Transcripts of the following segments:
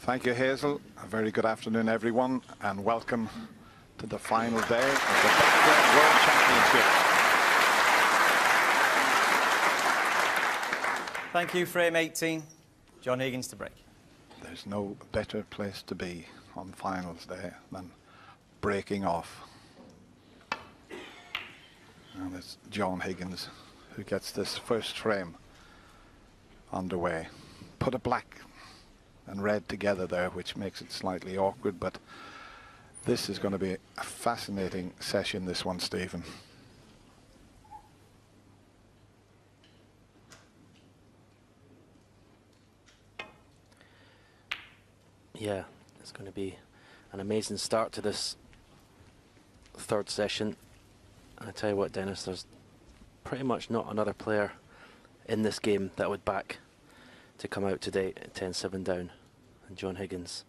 Thank you, Hazel. A very good afternoon, everyone, and welcome to the final day of the Blackburn World Championship. Thank you, frame 18. John Higgins to break. There's no better place to be on finals day than breaking off. And it's John Higgins who gets this first frame underway. Put a black and red together there, which makes it slightly awkward, but this is going to be a fascinating session, this one, Stephen. Yeah, it's going to be an amazing start to this third session. And I tell you what, Dennis, there's pretty much not another player in this game that would back to come out today at 10-7 down, and John Higgins.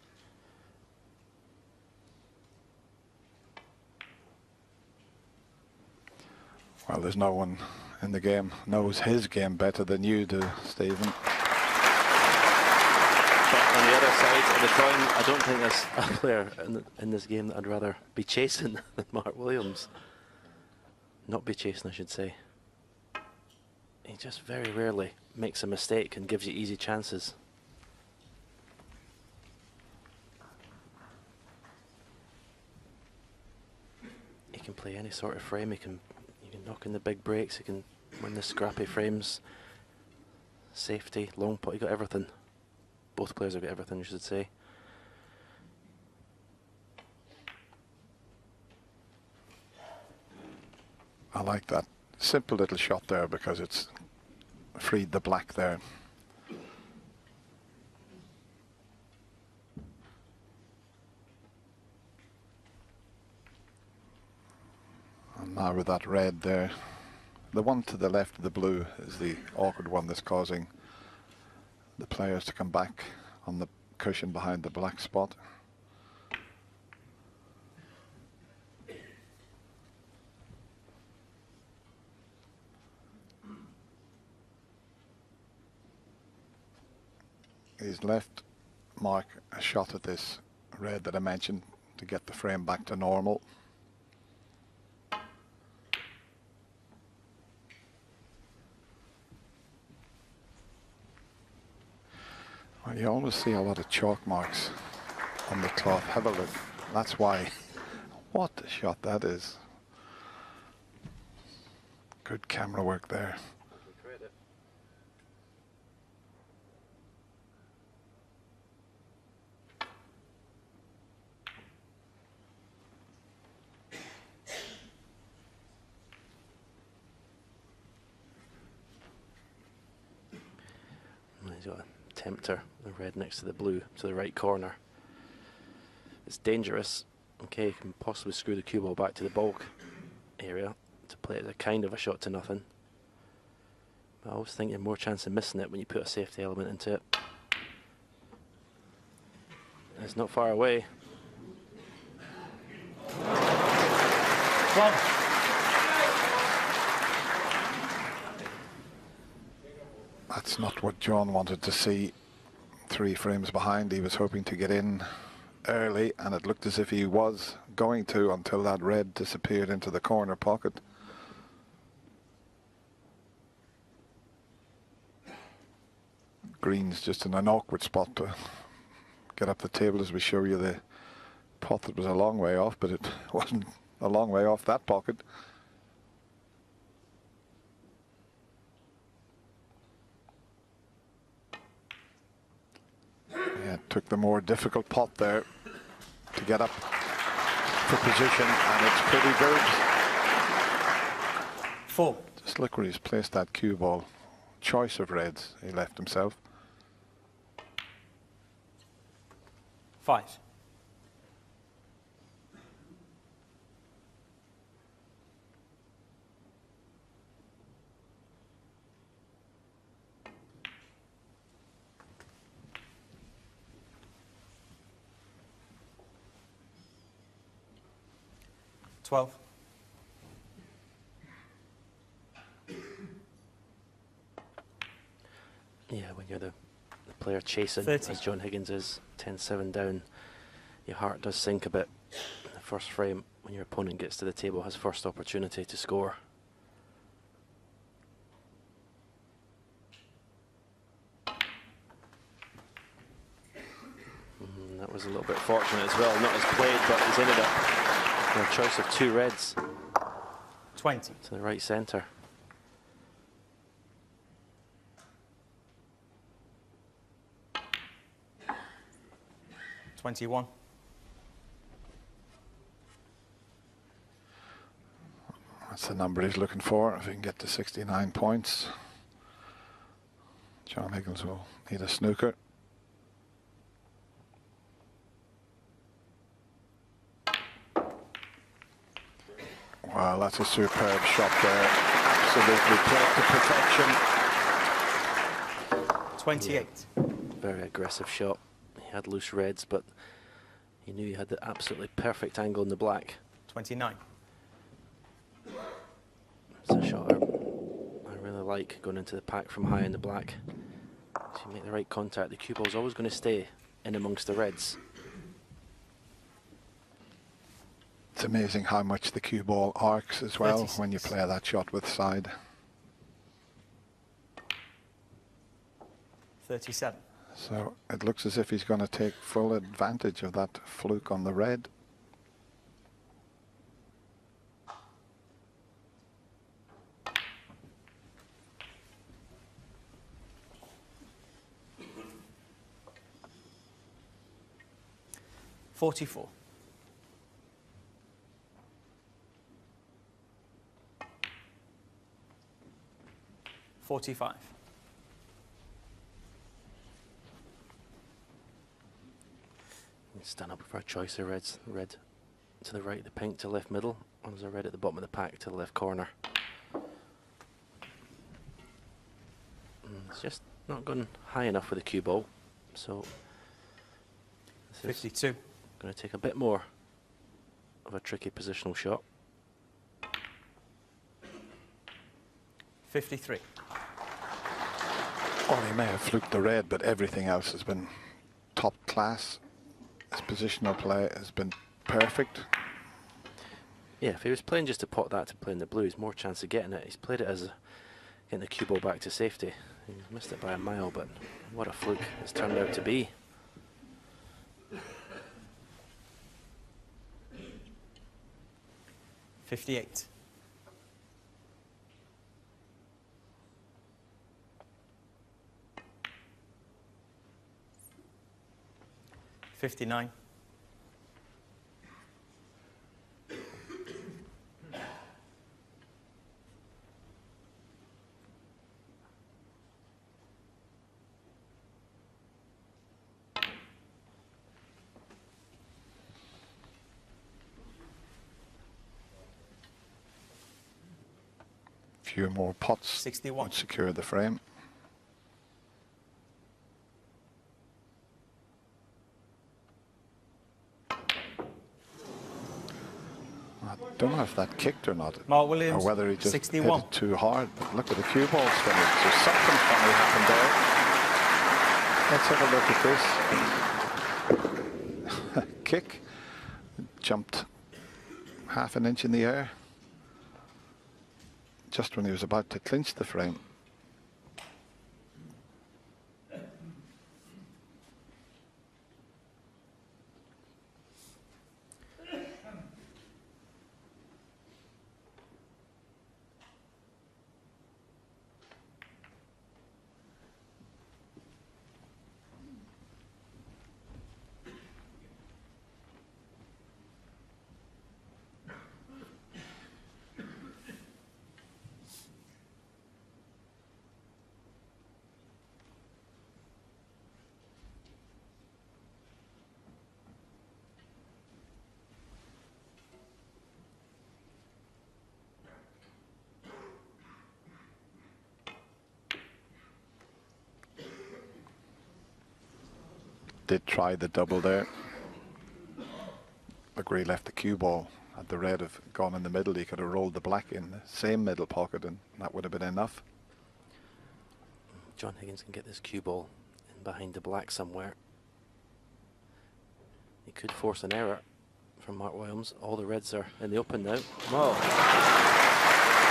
Well, there's no one in the game knows his game better than you do, Stephen. But on the other side of the coin, I don't think there's a player in this game that I'd rather be chasing than Mark Williams. Not be chasing, I should say. He just very rarely makes a mistake and gives you easy chances. He can play any sort of frame. He can knock in the big breaks. He can win the scrappy frames. Safety, long putt. He got everything. Both players have got everything, you should say. I like that simple little shot there because it's freed the black there. And now with that red there, the one to the left of the blue is the awkward one that's causing the players to come back on the cushion behind the black spot. He's left Mark a shot at this red that I mentioned to get the frame back to normal. Well, you always see a lot of chalk marks on the cloth. Have a look. That's why. What a shot that is. Good camera work there. He's got a tempter, the red next to the blue, to the right corner. It's dangerous. Okay, you can possibly screw the cue ball back to the bulk area to play it as a kind of a shot to nothing. But I always think you have more chance of missing it when you put a safety element into it. It's not far away. One. That's not what John wanted to see. 3 frames behind. He was hoping to get in early, and it looked as if he was going to until that red disappeared into the corner pocket. Green's just in an awkward spot to get up the table as we show you the pot that was a long way off, but it wasn't a long way off that pocket. Yeah, took the more difficult pot there to get up for position, and it's pretty good. 4. Just look where he's placed that cue ball. Choice of reds he left himself. 5. Twelve. Yeah, when you're the the player chasing, 30. as John Higgins is, 10-7 down. Your heart does sink a bit in the first frame when your opponent gets to the table, has first opportunity to score. That was a little bit fortunate as well, not as played, but he's ended up with a choice of 2 reds 20. to the right centre. $21. That's the number he's looking for. If he can get to 69 points, John Higgins will need a snooker. Wow, that's a superb shot there. Absolutely played to perfection. 28. Very aggressive shot. He had loose reds, but he knew he had the absolutely perfect angle in the black. 29. It's a shot I really like, going into the pack from high in the black. So you make the right contact. The cue ball's always going to stay in amongst the reds. It's amazing how much the cue ball arcs as well 36. when you play that shot with side. 37. So it looks as if he's going to take full advantage of that fluke on the red. $44. 45. Stand up for a choice of reds. Red to the right, the pink to left middle. And there's a red at the bottom of the pack to the left corner. It's just not gone high enough with the cue ball. So this is 52. going to take a bit more of a tricky positional shot. 53. Well, he may have fluked the red, but everything else has been top class. His positional play has been perfect. Yeah, if he was playing just to pot that to play in the blue, he's more chance of getting it. He's played it as getting the cue ball back to safety. He missed it by a mile, but what a fluke it's turned out to be. $58. 59. Few more pots 61. would secure the frame. I don't know if that kicked or not, Mark or Williams, whether he just 61. hit it too hard. But look at the cue ball spinning. So something funny happened there. Let's have a look at this. Kick, jumped half an inch in the air just when he was about to clinch the frame. Did try the double there. McGree left the cue ball. Had the red have gone in the middle, he could have rolled the black in the same middle pocket and that would have been enough. John Higgins can get this cue ball in behind the black somewhere. He could force an error from Mark Williams. All the reds are in the open now. Whoa.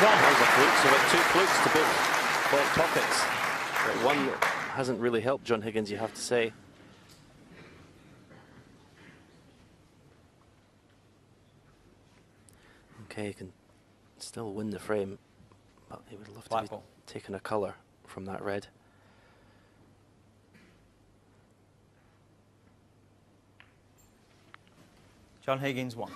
There's a fluke. So about 2 flukes to both fault pockets. But one that hasn't really helped John Higgins, you have to say. Okay, he can still win the frame, but he would love to be taking a colour from that red. John Higgins 1.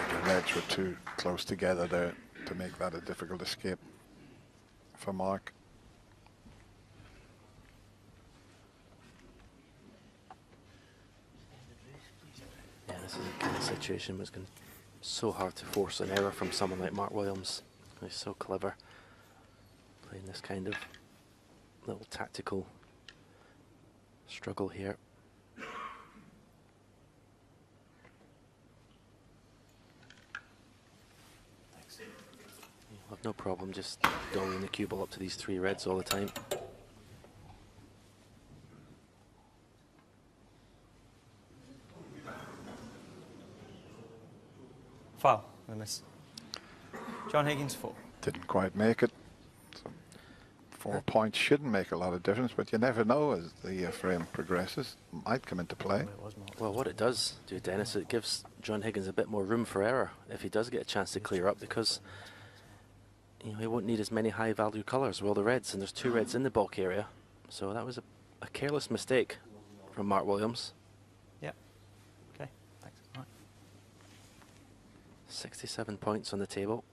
The reds were too close together there to make that a difficult escape for Mark. Yeah, this is a kind of situation where it's going to be so hard to force an error from someone like Mark Williams. He's so clever playing this kind of little tactical struggle here. You'll have no problem just dollying the cue ball up to these 3 reds all the time. Foul. I miss. John Higgins 4. Didn't quite make it. So 4 points shouldn't make a lot of difference, but you never know as the frame progresses. Might come into play. Well, what it does do, Dennis, it gives John Higgins a bit more room for error if he does get a chance to clear up, because he won't need as many high-value colours. Well, the reds, and there's 2 reds in the bulk area, so that was a careless mistake from Mark Williams. Yeah. Okay. Thanks. All right. 67 points on the table.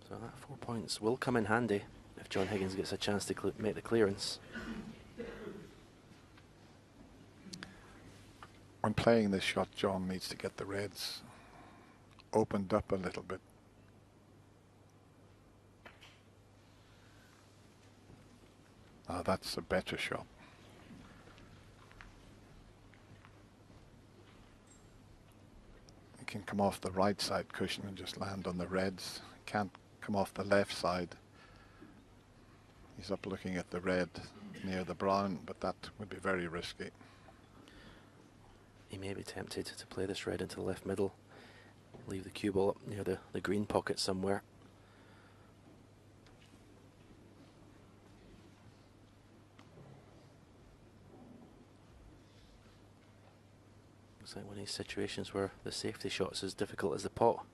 So that 4 points will come in handy if John Higgins gets a chance to make the clearance. When playing this shot, John needs to get the reds opened up a little bit. Now that's a better shot. He can come off the right side cushion and just land on the reds. He can't come off the left side. He's up looking at the red near the brown, but that would be very risky. He may be tempted to play this red into the left middle, leave the cue ball up near the green pocket somewhere. It's like one of these situations where the safety shot's as difficult as the pot.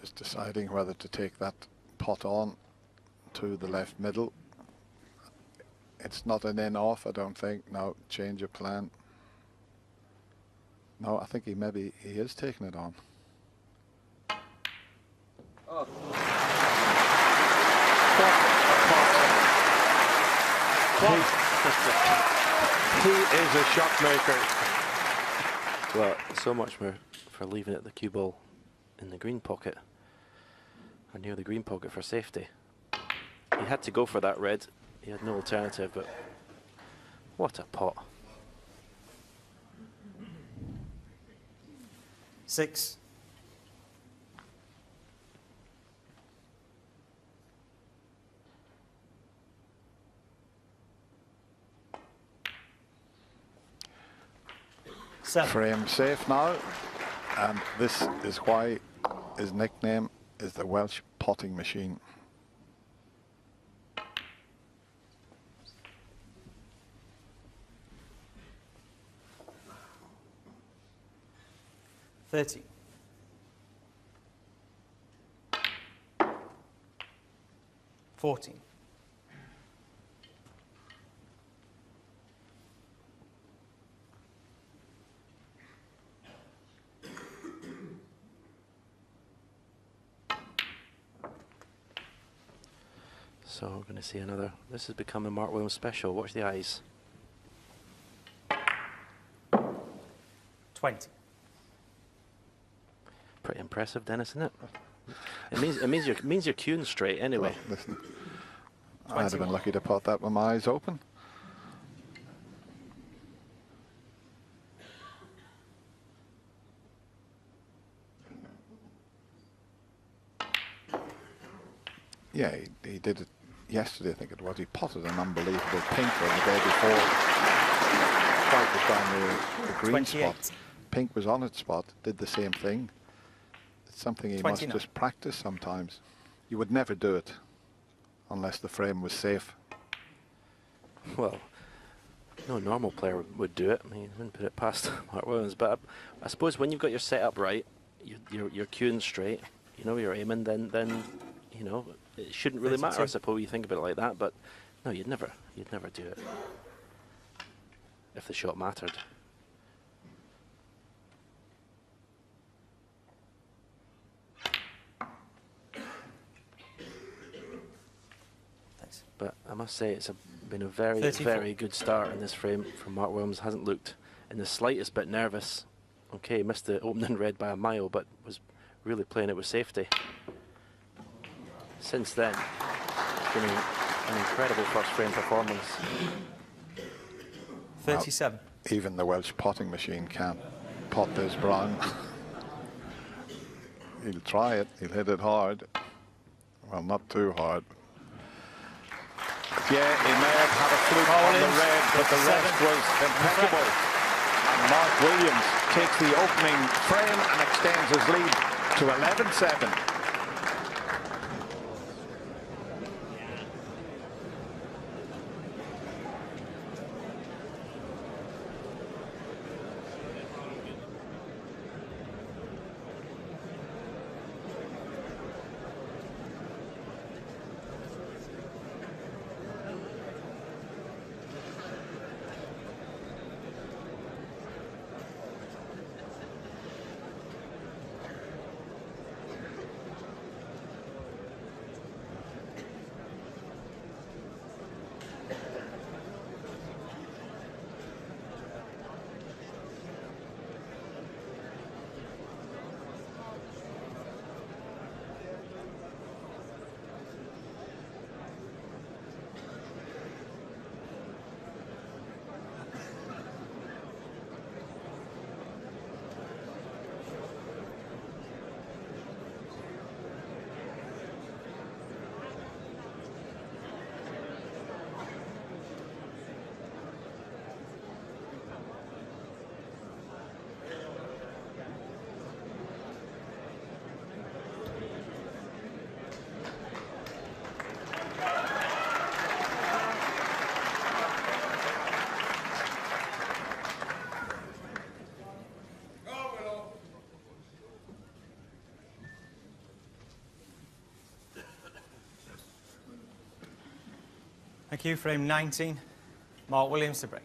Just deciding whether to take that pot on to the left middle. It's not an in-off, I don't think. No, change of plan. No, I think he is taking it on. Oh. He is a shot maker. Well, so much for leaving it the cue ball in the green pocket, or near the green pocket for safety. He had to go for that red. He had no alternative, but what a pot. 6. Frame safe now, and this is why his nickname is the Welsh potting machine. $30. $14. So we're going to see another. This has become a Mark Williams special. Watch the eyes. 20. Pretty impressive, Dennis, isn't it? It means you're queuing straight anyway. Well, listen, I'd have been lucky to pot that with my eyes open. Yeah, he did it yesterday, I think it was. He potted an unbelievable pinker the day before. White was down the green 28. spot. Pink was on its spot, did the same thing. It's something he 29. must just practice sometimes. You would never do it unless the frame was safe. Well, no normal player would do it. I mean, wouldn't put it past Mark Williams. But I suppose when you've got your setup right, you're queuing straight. You know you're aiming. Then you know it shouldn't really matter. I suppose you think about it like that. But no, you'd never do it if the shot mattered. But I must say it's been a very, 34. very good start in this frame from Mark Williams. Hasn't looked in the slightest bit nervous. Okay, missed the opening red by a mile, but was really playing it with safety. Since then, it's been an incredible first frame performance. 37. Even the Welsh potting machine can't pot this brown. He'll try it, he'll hit it hard. Well, not too hard. Yeah, he may have had a fluke on the red, but the rest was impeccable. And Mark Williams takes the opening frame and extends his lead to 11-7. Thank you. Frame 19. Mark Williams to break.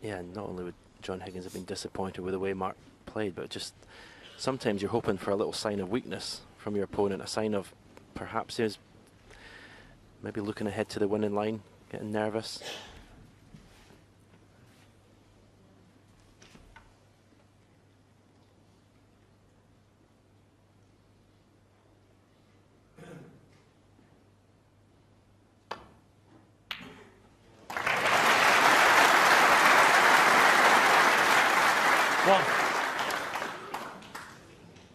Yeah, not only would John Higgins have been disappointed with the way Mark played, but just sometimes you're hoping for a little sign of weakness from your opponent, a sign of perhaps he was maybe looking ahead to the winning line, getting nervous.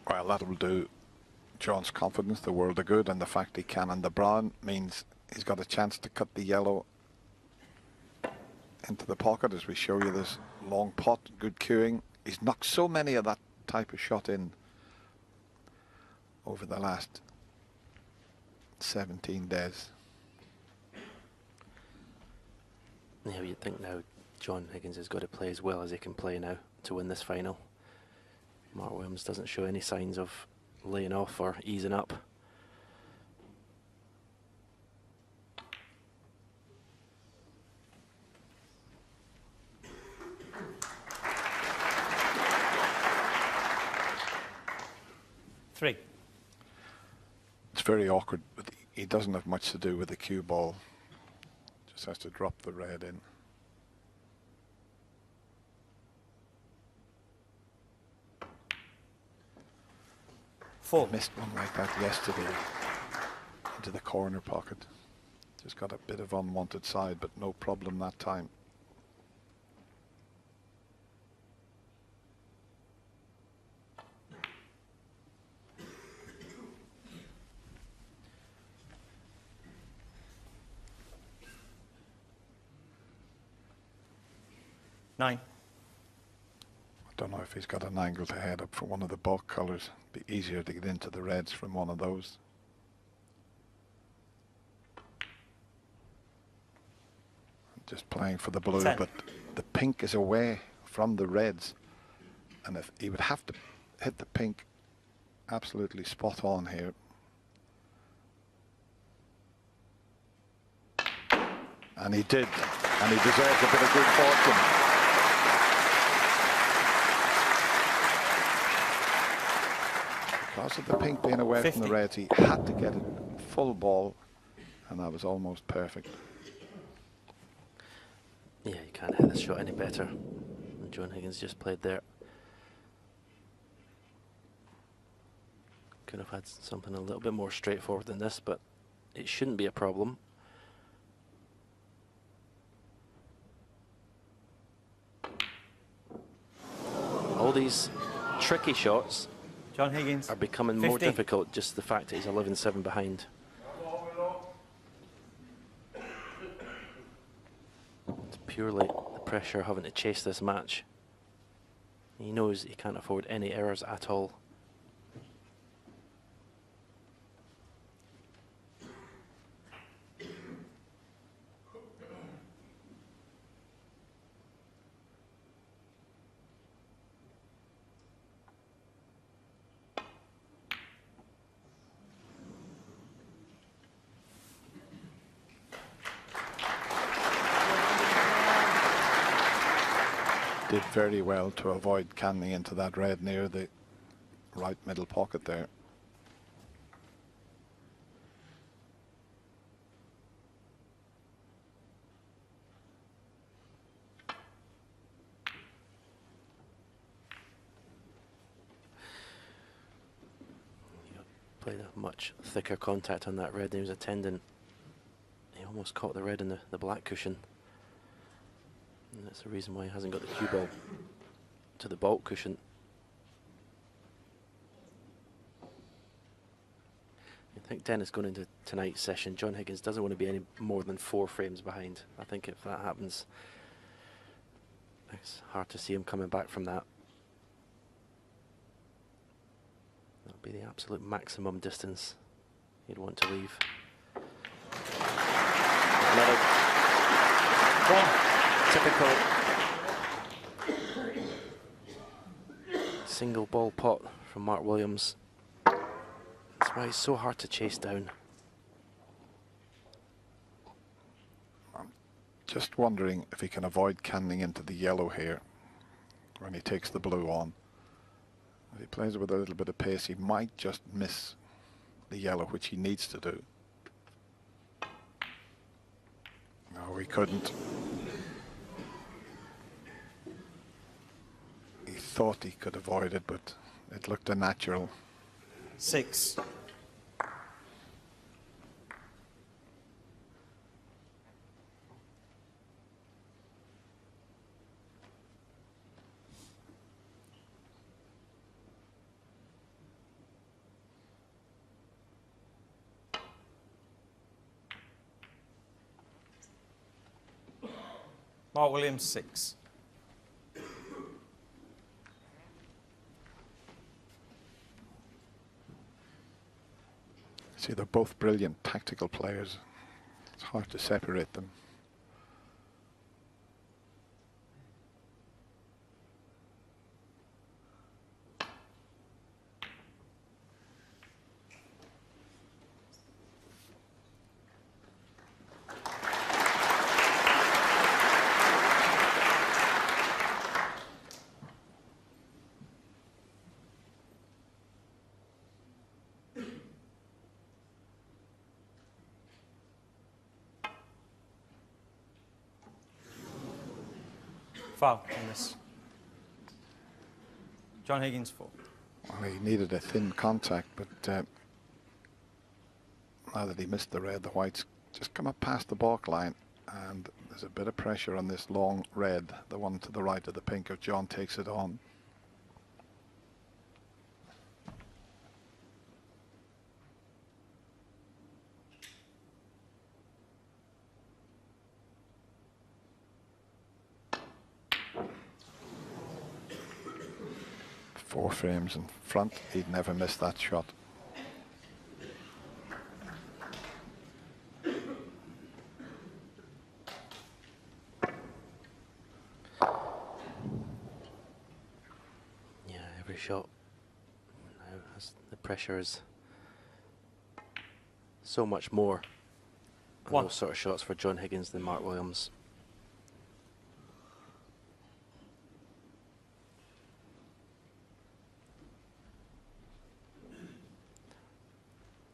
Well, that'll do John's confidence the world of good, and the fact he can on the brown means he's got a chance to cut the yellow into the pocket as we show you this long pot, good queuing. He's knocked so many of that type of shot in over the last 17 days. Yeah, you'd think now John Higgins has got to play as well as he can play now to win this final. Mark Williams doesn't show any signs of laying off or easing up. 3. It's very awkward, but he doesn't have much to do with the cue ball. Just has to drop the red in. Four. I missed one like that yesterday into the corner pocket. Just got a bit of unwanted side, but no problem that time. Nine. I don't know if he's got an angle to head up for one of the bulk colours. Be easier to get into the reds from one of those. Just playing for the blue, 10. but the pink is away from the reds, and if he would have to hit the pink absolutely spot on here. And he did, and he deserves a bit of good fortune. Because of the pink being away 50. from the reds, he had to get it full ball, and that was almost perfect. Yeah, you can't hit this shot any better than John Higgins just played there. Could have had something a little bit more straightforward than this, but it shouldn't be a problem. All these tricky shots John Higgins are becoming more 50. difficult, just the fact that he's 11-7 behind. It's purely the pressure of having to chase this match. He knows he can't afford any errors at all. Did very well to avoid canning into that red near the right middle pocket there. Played a much thicker contact on that red than he was intending. He almost caught the red in the black cushion. And that's the reason why he hasn't got the cue ball to the bulk cushion. I think Dennis, going into tonight's session, John Higgins doesn't want to be any more than 4 frames behind. I think if that happens, it's hard to see him coming back from that. That'll be the absolute maximum distance he'd want to leave. Another typical single ball pot from Mark Williams. That's why he's so hard to chase down. I'm just wondering if he can avoid canning into the yellow here when he takes the blue on. If he plays it with a little bit of pace, he might just miss the yellow, which he needs to do. No, he couldn't. He thought he could avoid it, but it looked unnatural. 6. Mark Williams 6. See, they're both brilliant tactical players. It's hard to separate them. Foul on this. John Higgins 4. Well, he needed a thin contact, but now that he missed the red, the white's just come up past the balk line, and there's a bit of pressure on this long red, the one to the right of the pink, if John takes it on. Four frames in front, he'd never miss that shot. Yeah, every shot now has the pressure is so much more on One. those sort of shots for John Higgins than Mark Williams.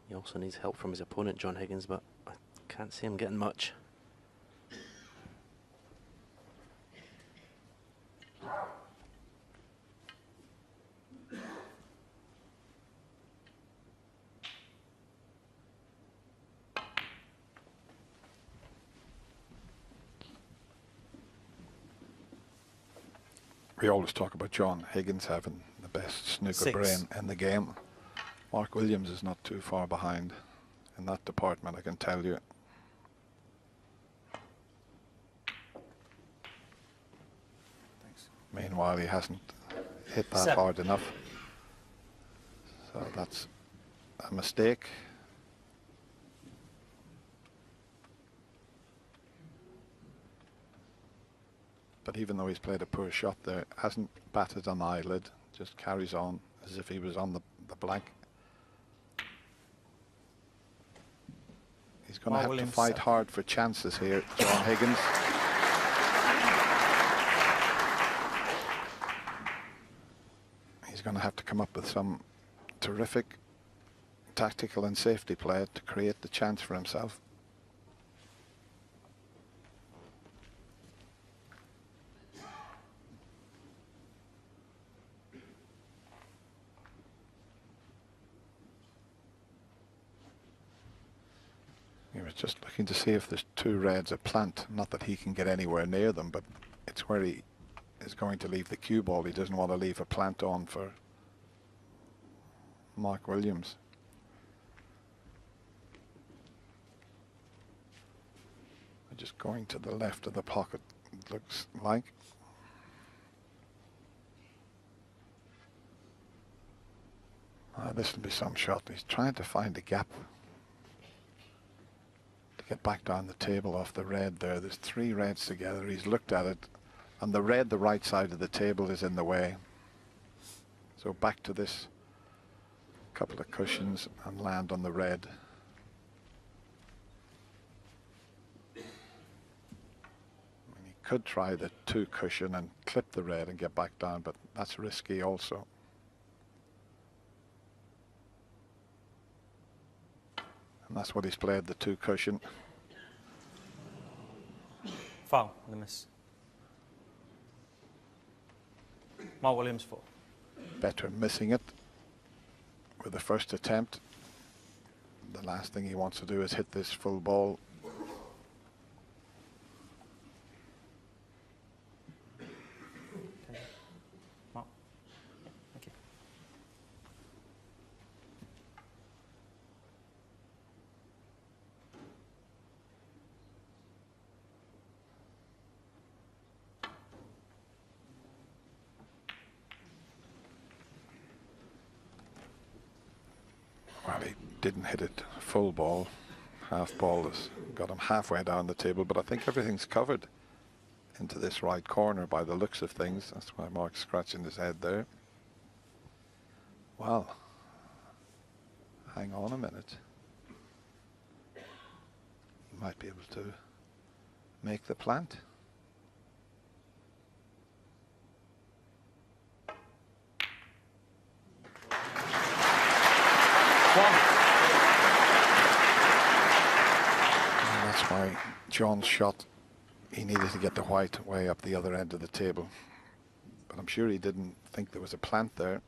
He also needs help from his opponent, John Higgins, but I can't see him getting much. We always talk about John Higgins having the best snooker 6. brain in the game. Mark Williams is not too far behind in that department, I can tell you. Thanks. Meanwhile, he hasn't hit that 7. hard enough. So that's a mistake. But even though he's played a poor shot there, hasn't batted an eyelid, just carries on as if he was on the black. He's going to have Williams to fight 7. hard for chances here, John Higgins. He's going to have to come up with some terrific tactical and safety play to create the chance for himself. He was just looking to see if there's two reds a plant. Not that he can get anywhere near them, but it's where he is going to leave the cue ball. He doesn't want to leave a plant on for Mark Williams. Just going to the left of the pocket, it looks like. This will be some shot. He's trying to find a gap to get back down the table off the red there. There's three reds together. He's looked at it, and the red, the right side of the table, is in the way. So back to this couple of cushions and land on the red. He could try the two cushion and clip the red and get back down, but that's risky also. And that's what he's played, the two cushion. Foul on the miss. Mark Williams 4. Better missing it with the first attempt. The last thing he wants to do is hit this full ball. Mark. Thank you. Well, he didn't hit it full ball. Half ball has got him halfway down the table, but I think everything's covered into this right corner by the looks of things. That's why Mark's scratching his head there. Well, hang on a minute. He might be able to make the plant. And that's why John's shot he needed to get the white way up the other end of the table. But I'm sure he didn't think there was a plant there.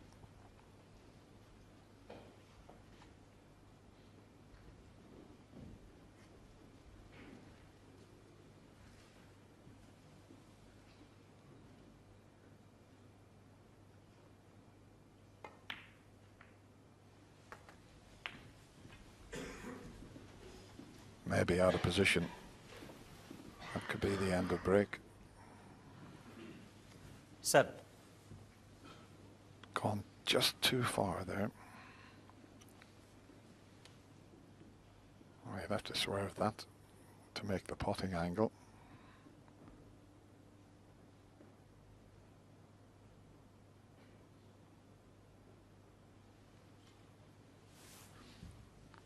Maybe out of position. That could be the end of break. 7. Gone just too far there. I'd have to swerve that to make the potting angle.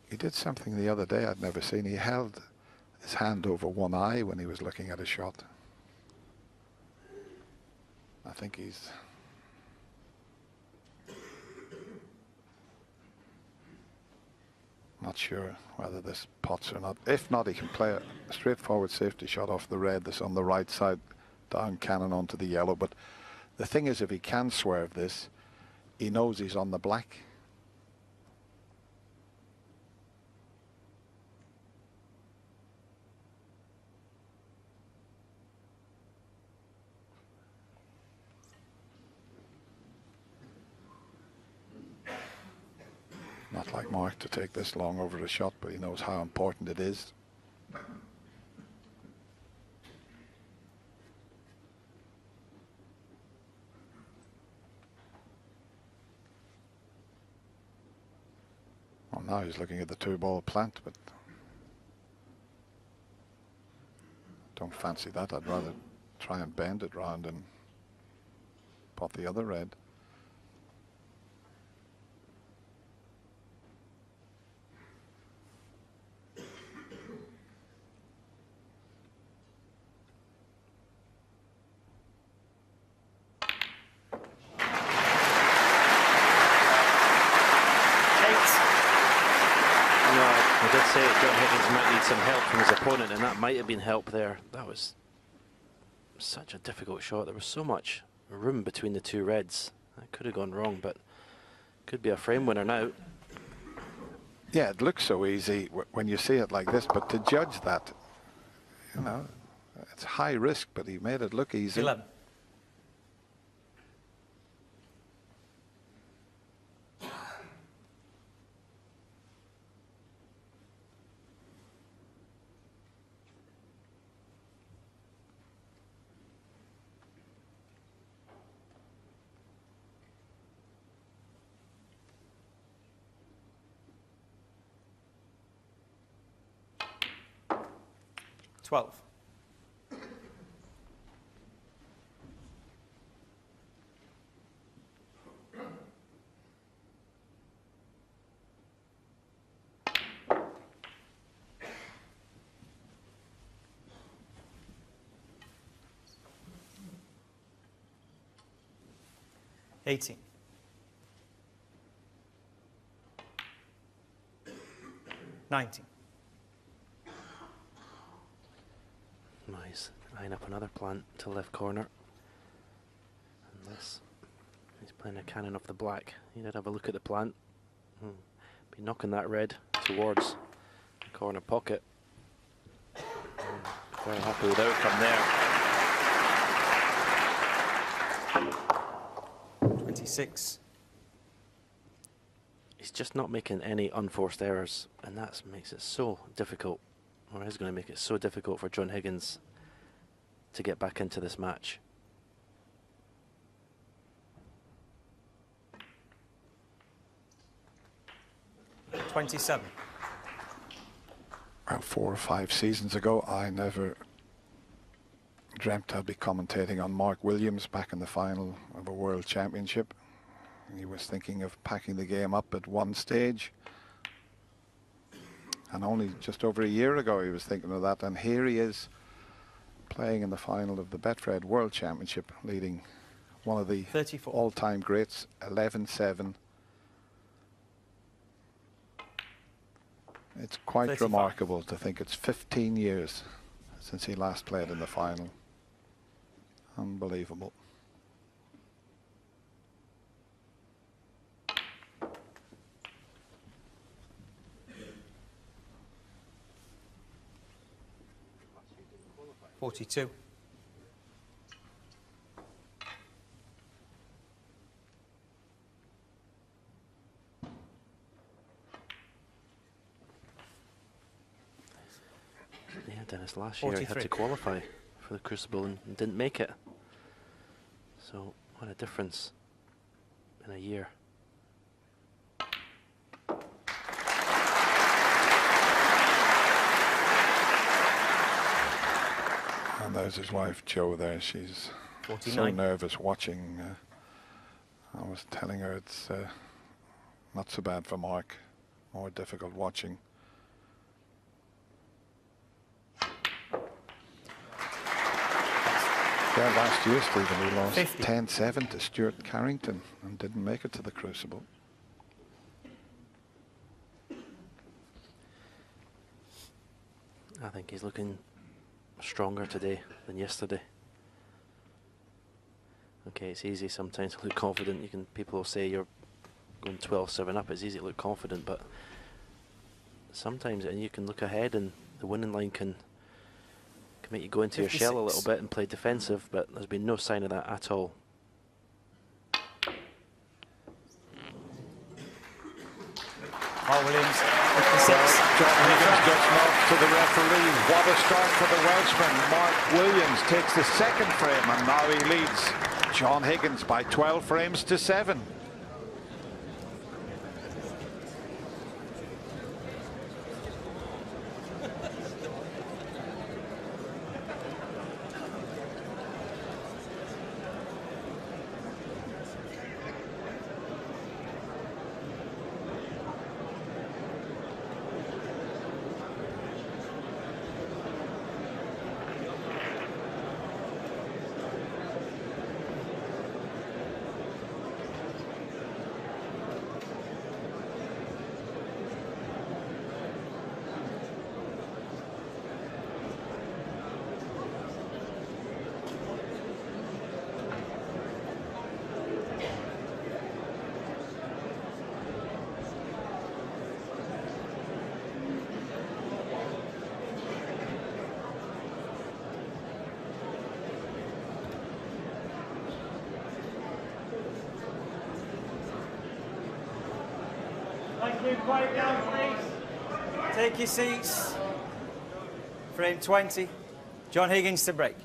He did something the other day I'd never seen. He held his hand over one eye when he was looking at a shot. I think he's not sure whether this pots or not. If not, he can play a straightforward safety shot off the red that's on the right side, down cannon onto the yellow. But the thing is, if he can swerve this, he knows he's on the black. Not like Mark to take this long over a shot, but he knows how important it is. Well, now he's looking at the 2-ball plant, but don't fancy that. I'd rather try and bend it round and pot the other red. John Higgins might need some help from his opponent, and that might have been help there. That was such a difficult shot. There was so much room between the two reds. That could have gone wrong, but could be a frame winner now. Yeah, it looks so easy when you see it like this, but to judge that, you know, it's high risk, but he made it look easy. 11. Twelve. 18. 19. Nice. Line up another plant to left corner. And this, he's playing a cannon off the black. He did have a look at the plant. Be knocking that red towards the corner pocket. Very happy with the outcome there. 26. He's just not making any unforced errors, and that makes it so difficult, or is going to make it so difficult for John Higgins to get back into this match. $27. About 4 or 5 seasons ago, I never dreamt I'd be commentating on Mark Williams back in the final of a World Championship. He was thinking of packing the game up at one stage. And only just over a year ago he was thinking of that, and here he is playing in the final of the Betfred World Championship, leading one of the 34. all-time greats, 11-7. It's quite 35. remarkable to think it's 15 years since he last played in the final. Unbelievable. .42. Yeah, Dennis, last year he had to qualify for the Crucible and didn't make it. So what a difference in a year. And there's his wife, Jo, there. She's 49. so nervous watching. I was telling her it's not so bad for Mark, more difficult watching. Yeah, last year, Stephen, he lost 10-7 to Stuart Carrington and didn't make it to the Crucible. I think he's looking stronger today than yesterday. Okay, it's easy sometimes to look confident. People will say you're going 12-7 up. It's easy to look confident, but sometimes you can look ahead and the winning line can make you go into 56. Your shell a little bit and play defensive, but there's been no sign of that at all. Williams, 56. John Higgins just nods to the referee. What a start for the Welshman. Mark Williams takes the second frame, and now he leads John Higgins by 12 frames to 7. Quiet down, please. Take your seats. Frame 20. John Higgins to break.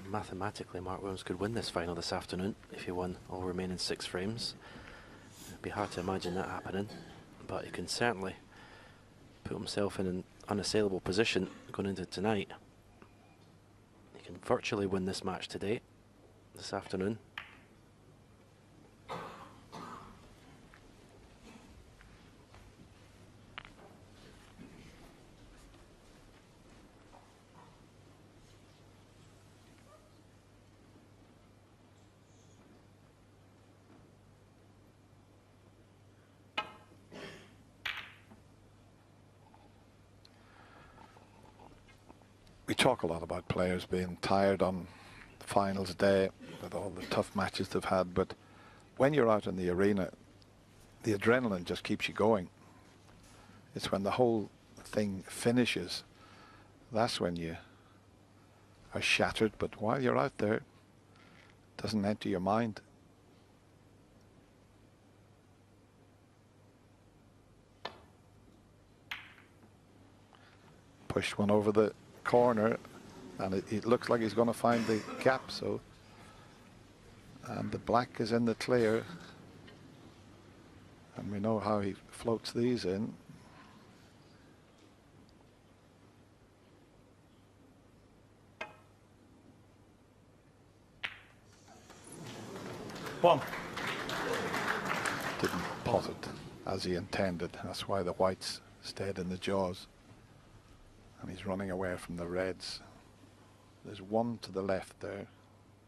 Mathematically, Mark Williams could win this final this afternoon if he won all remaining 6 frames. It'd be hard to imagine that happening, but he can certainly put himself in an unassailable position going into tonight. He can virtually win this match today, this afternoon. We talk a lot about players being tired on finals day with all the tough matches they've had, but when you're out in the arena, the adrenaline just keeps you going. It's when the whole thing finishes, that's when you are shattered, but while you're out there, it doesn't enter your mind. Pushed one over the corner, and it looks like he's going to find the gap, so, and the black is in the clear, and we know how he floats these in. 1. Didn't pot it as he intended. That's why the whites stayed in the jaws. And he's running away from the reds. There's one to the left there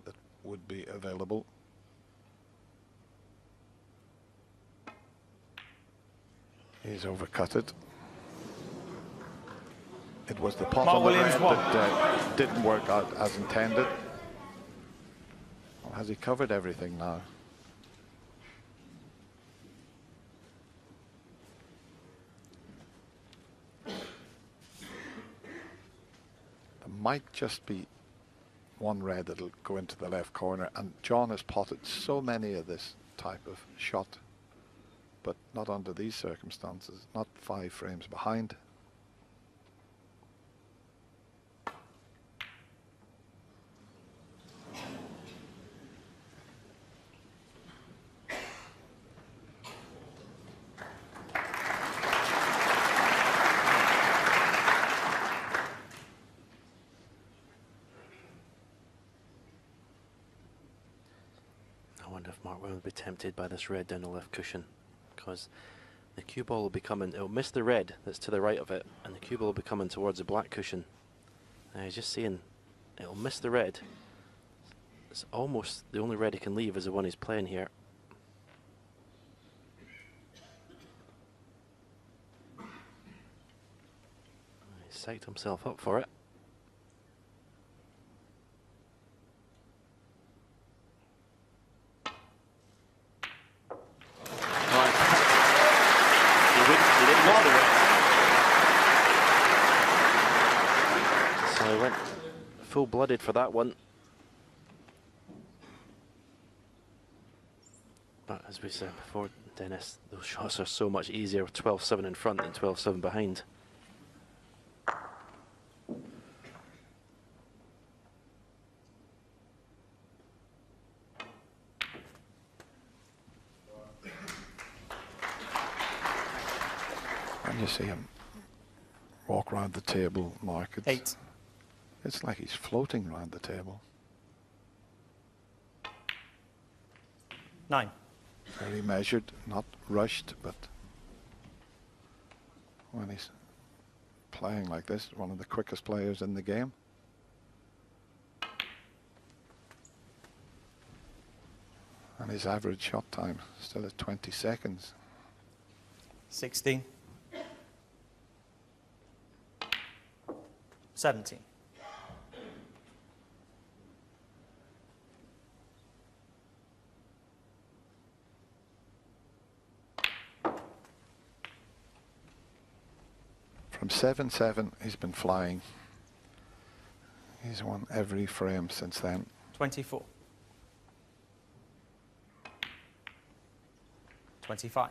that would be available. He's overcut it. It was the pot on the red that didn't work out as intended. Well, has he covered everything now? Might just be one red that'll go into the left corner, and John has potted so many of this type of shot, but not under these circumstances, not 5 frames behind. Tempted by this red down the left cushion, because the cue ball will be coming, it'll miss the red that's to the right of it, and the cue ball will be coming towards the black cushion. And he's just seeing it'll miss the red. It's almost the only red he can leave is the one he's playing here. He's psyched himself up for it. Full-blooded for that one. But as we said before, Dennis, those shots are so much easier with 12-7 in front than 12-7 behind. And you see him walk around the table, Mark. 8. It's like he's floating around the table. 9. Very measured, not rushed, but when he's playing like this, one of the quickest players in the game. And his average shot time still at 20 seconds. 16. 17. From 7-7, he's been flying. He's won every frame since then. 24. 25.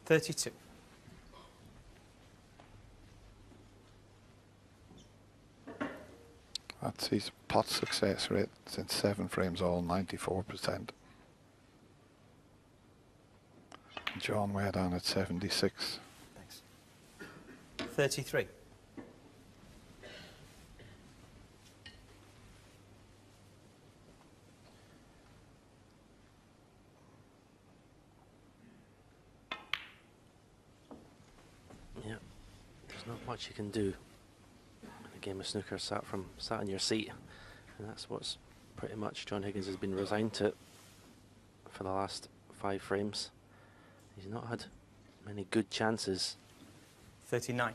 32. That's his pot success rate since 7 frames all, 94%. John way down at 76. Thanks. 33. Yeah, there's not much you can do in a game of snooker sat in your seat, and that's what's pretty much John Higgins has been resigned to for the last 5 frames. He's not had many good chances. 39.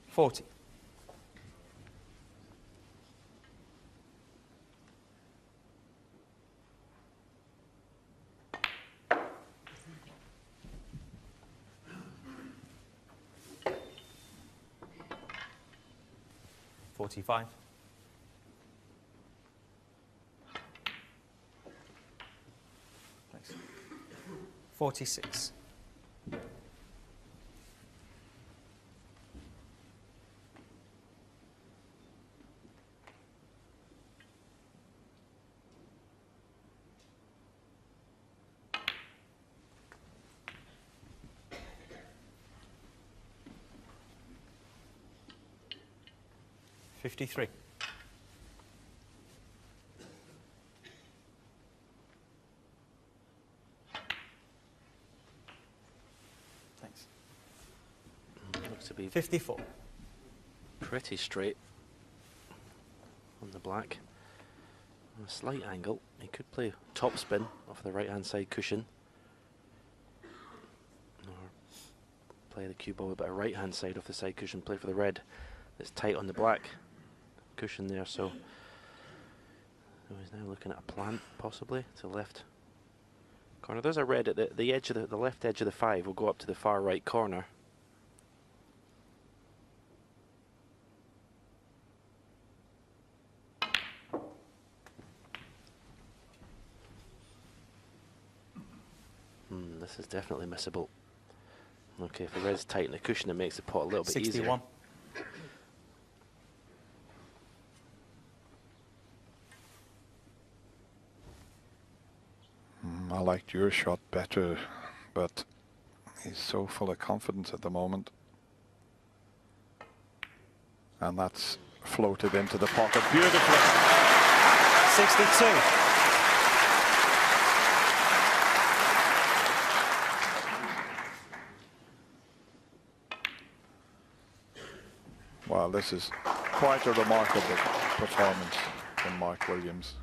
40. 45. 46. $53. Thanks. Looks to be 54. pretty straight on the black. On a slight angle. He could play top spin off the right hand side cushion. Or play the cue ball with a right hand side off the side cushion, play for the red. It's tight on the black cushion there, so he's now looking at a plant possibly to the left corner. There's a red at the edge of the left edge of the 5 will go up to the far right corner. This is definitely missable. Okay, if the red's tight in the cushion, it makes the pot a little bit 61. easier. I liked your shot better, but he's so full of confidence at the moment. And that's floated into the pocket beautifully. 62. Well, this is quite a remarkable performance from Mark Williams.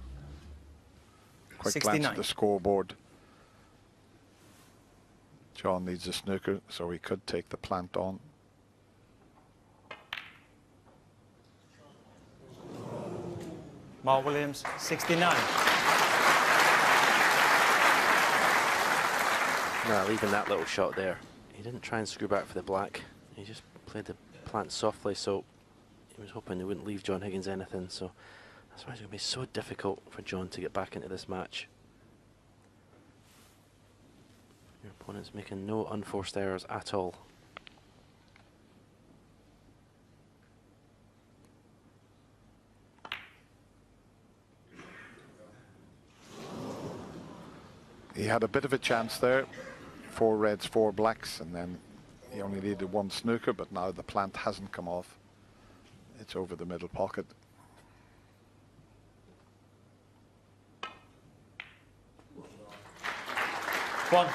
Quick glance 69. at the scoreboard. John needs a snooker, so he could take the plant on. Mark Williams, 69. Now, even that little shot there, he didn't try and screw back for the black. He just played the plant softly, so he was hoping they wouldn't leave John Higgins anything. So that's why it's going to be so difficult for John to get back into this match. Your opponent's making no unforced errors at all. He had a bit of a chance there. 4 reds, 4 blacks, and then he only needed 1 snooker, but now the plant hasn't come off. It's over the middle pocket. One.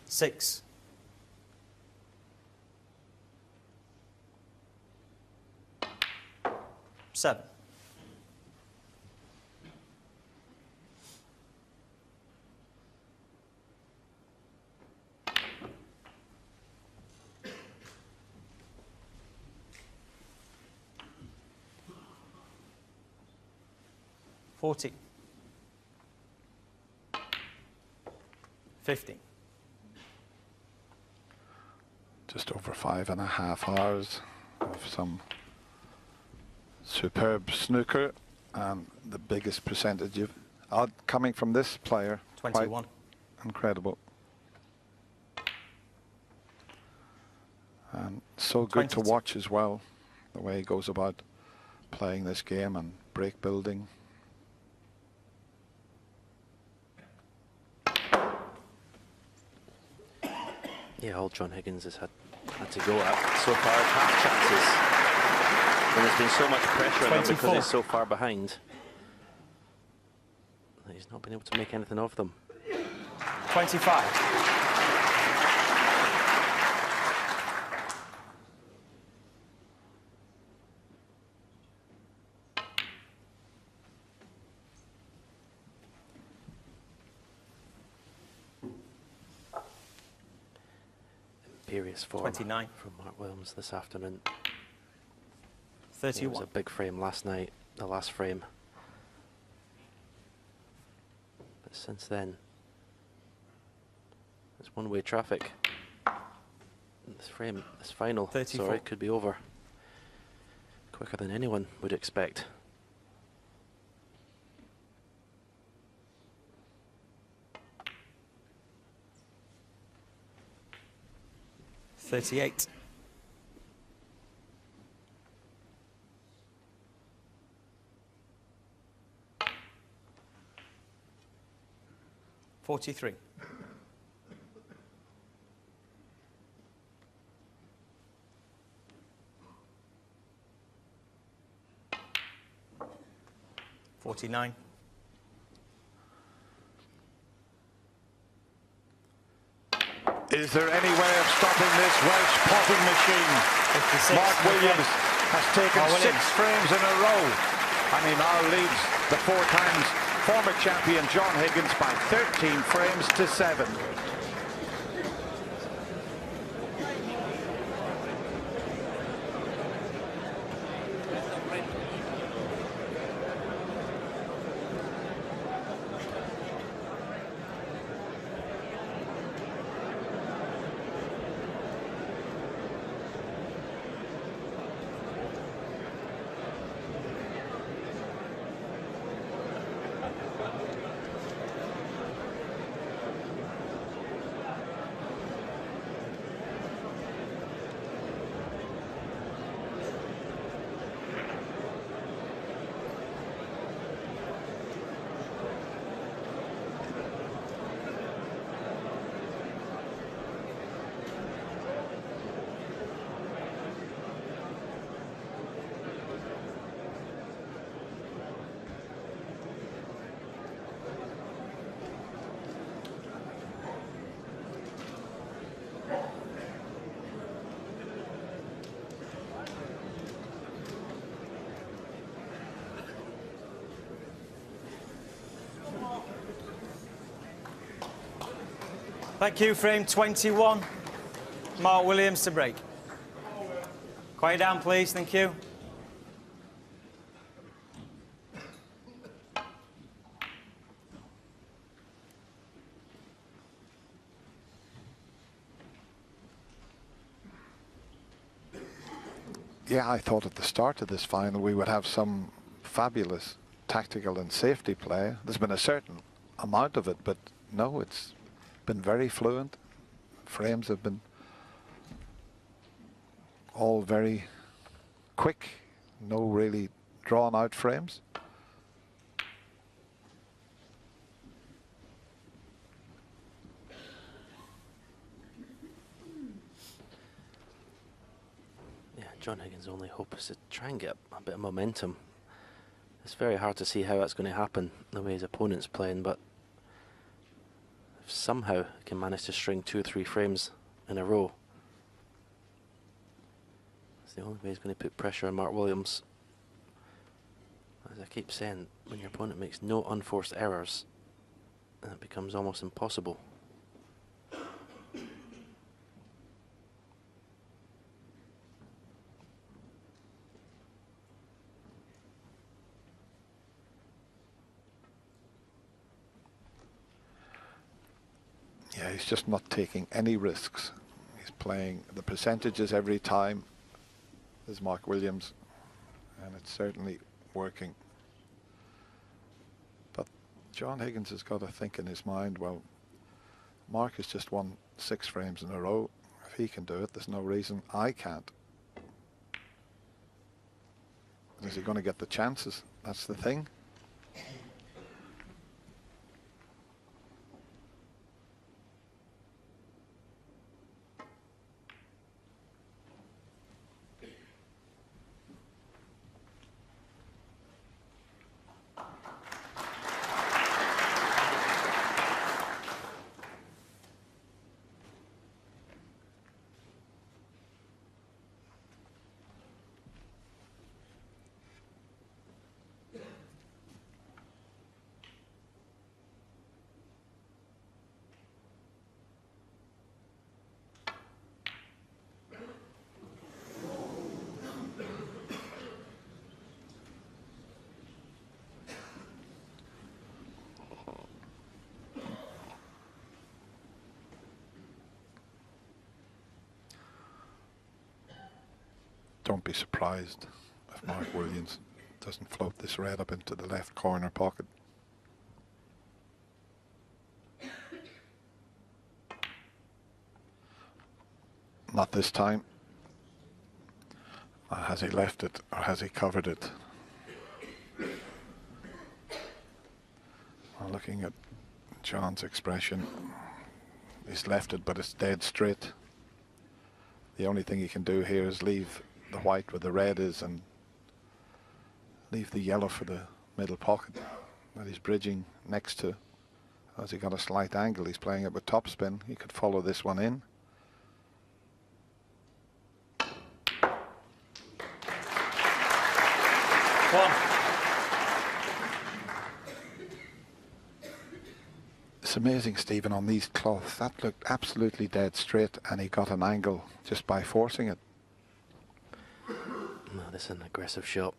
Six. Seven. $40. 50. Just over 5.5 hours of some superb snooker, and the biggest percentage of coming from this player. 21. Incredible. And so good 22. to watch as well, the way he goes about playing this game and break building. Yeah, all John Higgins has had to go at so far is half chances. And there's been so much pressure on him because 24. he's so far behind that he's not been able to make anything of them. 25. Imperious form 29. from Mark Williams this afternoon. It was 31. a big frame last night, the last frame. But since then, it's one-way traffic. This frame, this final, 34. sorry, could be over quicker than anyone would expect. $38. $43. $49. Is there any way of stopping this Welsh potting machine? 56. Mark Williams has taken Mark 6 Williams. frames in a row. And he now leads the 4 times former champion John Higgins by 13 frames to 7. Thank you. Frame 21. Mark Williams to break. Quiet down, please. Thank you. Yeah, I thought at the start of this final we would have some fabulous tactical and safety play. There's been a certain amount of it, but no, it's been very fluent. Frames have been all very quick, no really drawn out frames. Yeah, John Higgins' only hope is to try and get a bit of momentum. It's very hard to see how that's going to happen the way his opponent's playing, but if somehow he can manage to string 2 or 3 frames in a row, it's the only way he's going to put pressure on Mark Williams. As I keep saying, when your opponent makes no unforced errors, then it becomes almost impossible. Yeah, he's just not taking any risks. He's playing the percentages every time. There's Mark Williams, and it's certainly working. But John Higgins has got to think in his mind, well, Mark has just won 6 frames in a row. If he can do it, there's no reason I can't. Is he going to get the chances? That's the thing. don't be surprised if Mark Williams doesn't float this red up into the left corner pocket. Not this time. Has he left it or has he covered it? Well, looking at John's expression, he's left it, but it's dead straight. The only thing he can do here is leave the white where the red is and leave the yellow for the middle pocket that he's bridging next to. As he got a slight angle, he's playing it with topspin. He could follow this one in. It's amazing, Stephen, on these cloths. That looked absolutely dead straight, and he got an angle just by forcing it. No, this is an aggressive shot.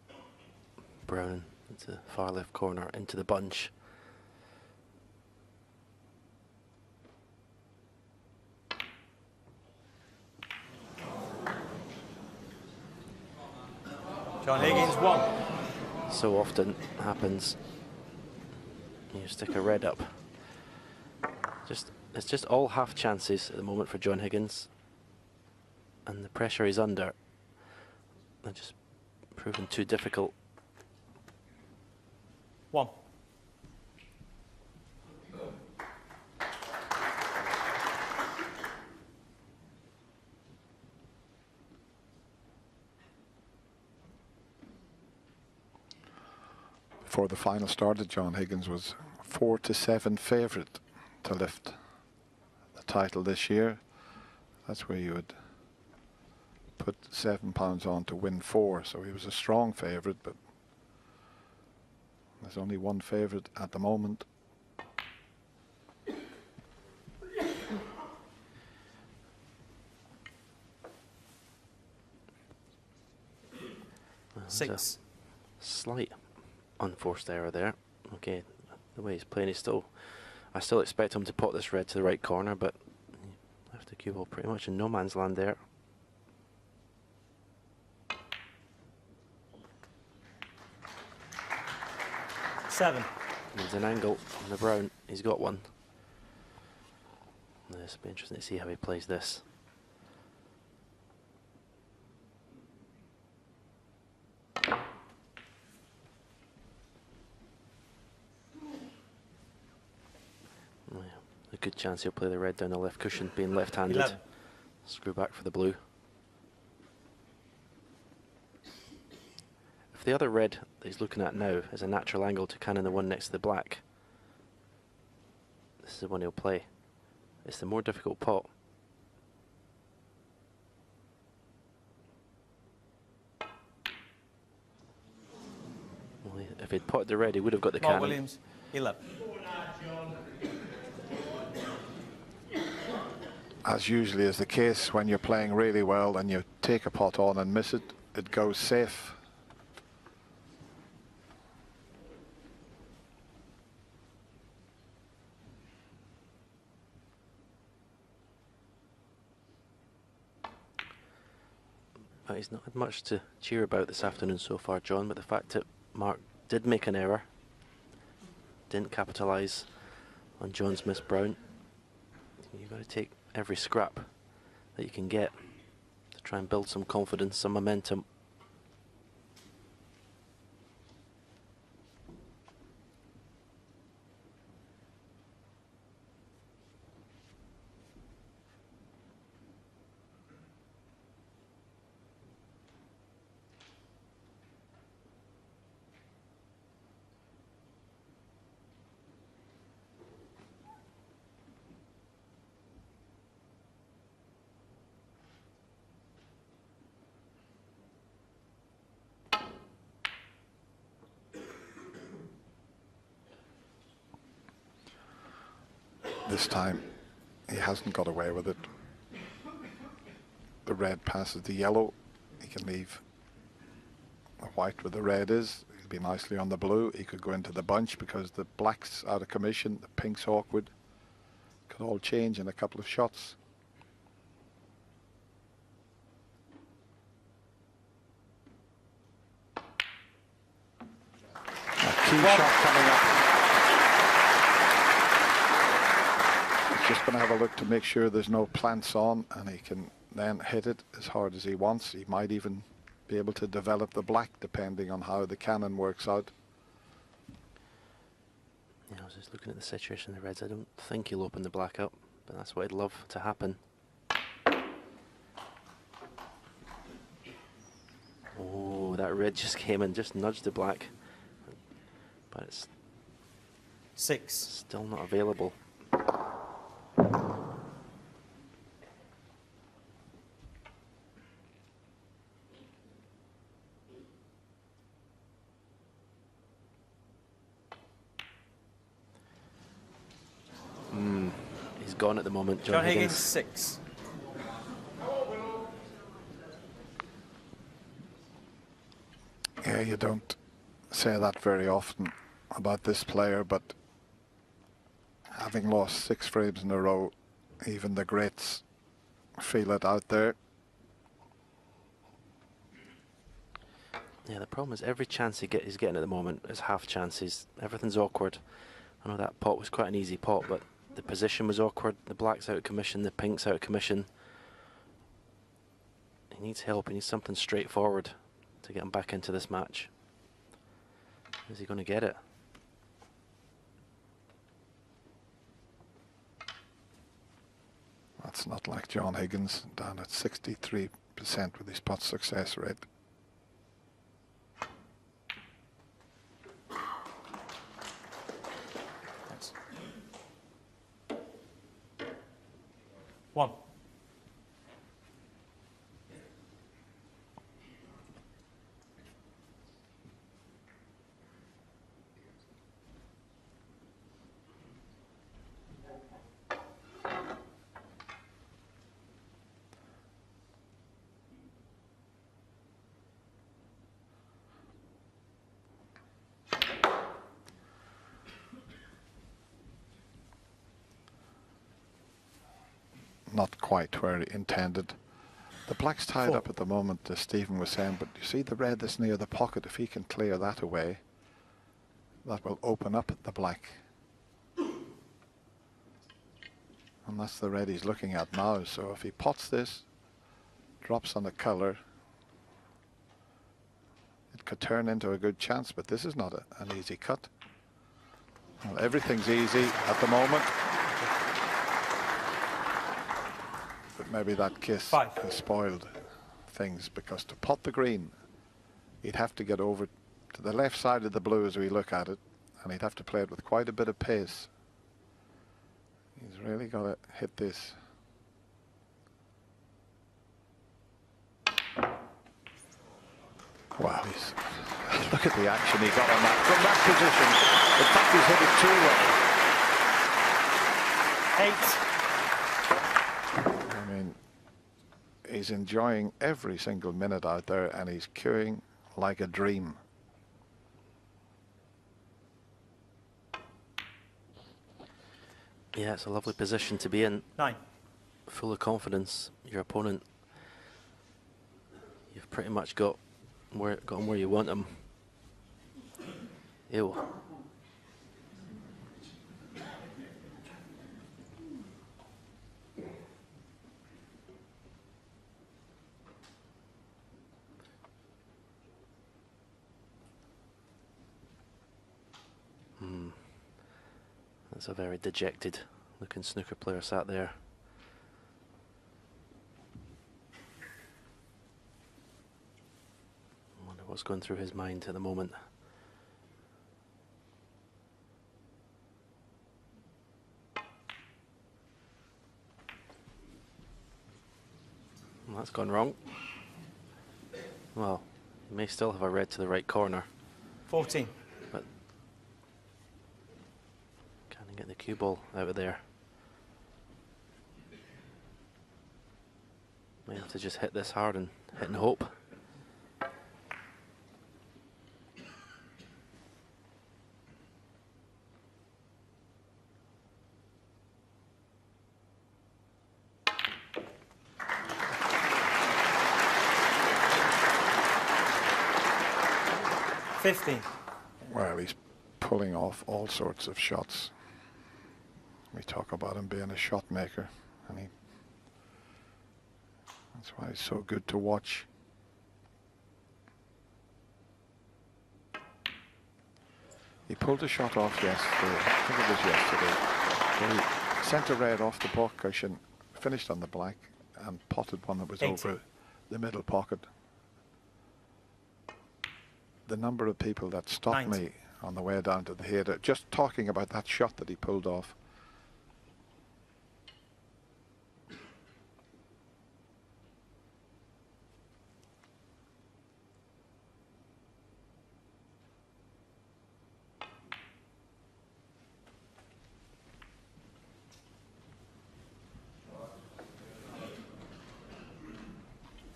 Brown into the far left corner, into the bunch. John Higgins, 1. So often happens. You stick a red up. It's just all half chances at the moment for John Higgins, and the pressure he's under, they're just proving too difficult. 1. Before the final started, John Higgins was 4-7 favourite to lift the title this year. That's where you would put £7 on to win 4, so he was a strong favourite, but there's only one favourite at the moment. Well, 6. Slight unforced error there. Okay, the way he's playing, I still expect him to pot this red to the right corner, but he left the cue ball pretty much in no man's land there. Seven. Needs an angle on the brown. He's got one. This will be interesting to see how he plays this. A good chance he'll play the red down the left cushion, being left-handed. 11. Screw back for the blue. If the other red that he's looking at now is a natural angle to cannon the one next to the black, this is the one he'll play. It's the more difficult pot. Well, if he'd potted the red, he would have got the Mark cannon. Williams, 11. As usually is the case when you're playing really well and you take a pot on and miss it, it goes safe. He's not had much to cheer about this afternoon so far, John, but the fact that Mark did make an error, didn't capitalise on John's miss brown, you've got to take every scrap that you can get to try and build some confidence, some momentum. This time he hasn't got away with it. The red passes the yellow. He can leave the white where the red is. He'll be nicely on the blue. He could go into the bunch because the black's out of commission, the pink's awkward. Could all change in a couple of shots. tee shot coming up. He's just going to have a look to make sure there's no plants on, and he can then hit it as hard as he wants. He might even be able to develop the black depending on how the cannon works out. Yeah, I was just looking at the situation of the Reds. I don't think he'll open the black up, but that's what I'd love to happen. Oh, that red just came and just nudged the black, but it's 6. still not available. He's gone at the moment, John Higgins 6. Yeah, you don't say that very often about this player, but having lost 6 frames in a row, even the greats feel it out there. Yeah, the problem is every chance he's getting at the moment is half chances. Everything's awkward. I know that pot was quite an easy pot, but the position was awkward. The black's out of commission, the pink's out of commission. He needs help. He needs something straightforward to get him back into this match. Is he going to get it? That's not like John Higgins, down at 63% with his pot success rate. Thanks. 1. Not quite where he intended. The black's tied 4. up at the moment, as Stephen was saying, but you see the red that's near the pocket. If he can clear that away, that will open up the black. And that's the red he's looking at now. So if he pots this, drops on the colour, it could turn into a good chance, but this is not an easy cut. Well, everything's easy at the moment. But maybe that kiss 5. has spoiled things, because to pot the green, he'd have to get over to the left side of the blue as we look at it, and he'd have to play it with quite a bit of pace. He's really got to hit this. Wow, look at the action he got on that from that position. In fact, he's hit it too well. 8. I mean, he's enjoying every single minute out there, and he's cueing like a dream. Yeah, it's a lovely position to be in. 9. Full of confidence. Your opponent, you've pretty much got him where you want him. Ew. That's a very dejected looking snooker player sat there. I wonder what's going through his mind at the moment. Well, that's gone wrong. Well, he may still have a red to the right corner. 14. But can he get the cue ball out of there? May have to just hit this hard and hit and hope. $15. Well, he's pulling off all sorts of shots. We talk about him being a shot maker, and that's why he's so good to watch. He pulled a shot off yesterday, I think it was yesterday, where he sent a red off the puck cushion, finished on the black, and potted one that was over the middle pocket. The number of people that stopped me on the way down to the theatre just talking about that shot that he pulled off.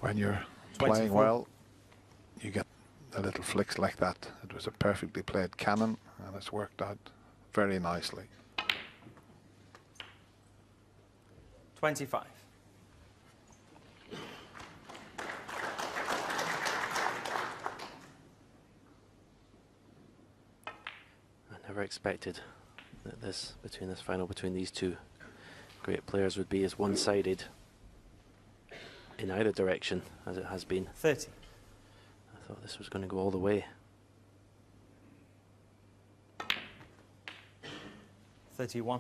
When you're playing well, you get a little flicks like that. It was a perfectly played cannon, and it's worked out very nicely. 25. I never expected that this final between these two great players would be as one-sided in either direction as it has been. 30. I thought this was going to go all the way. 31.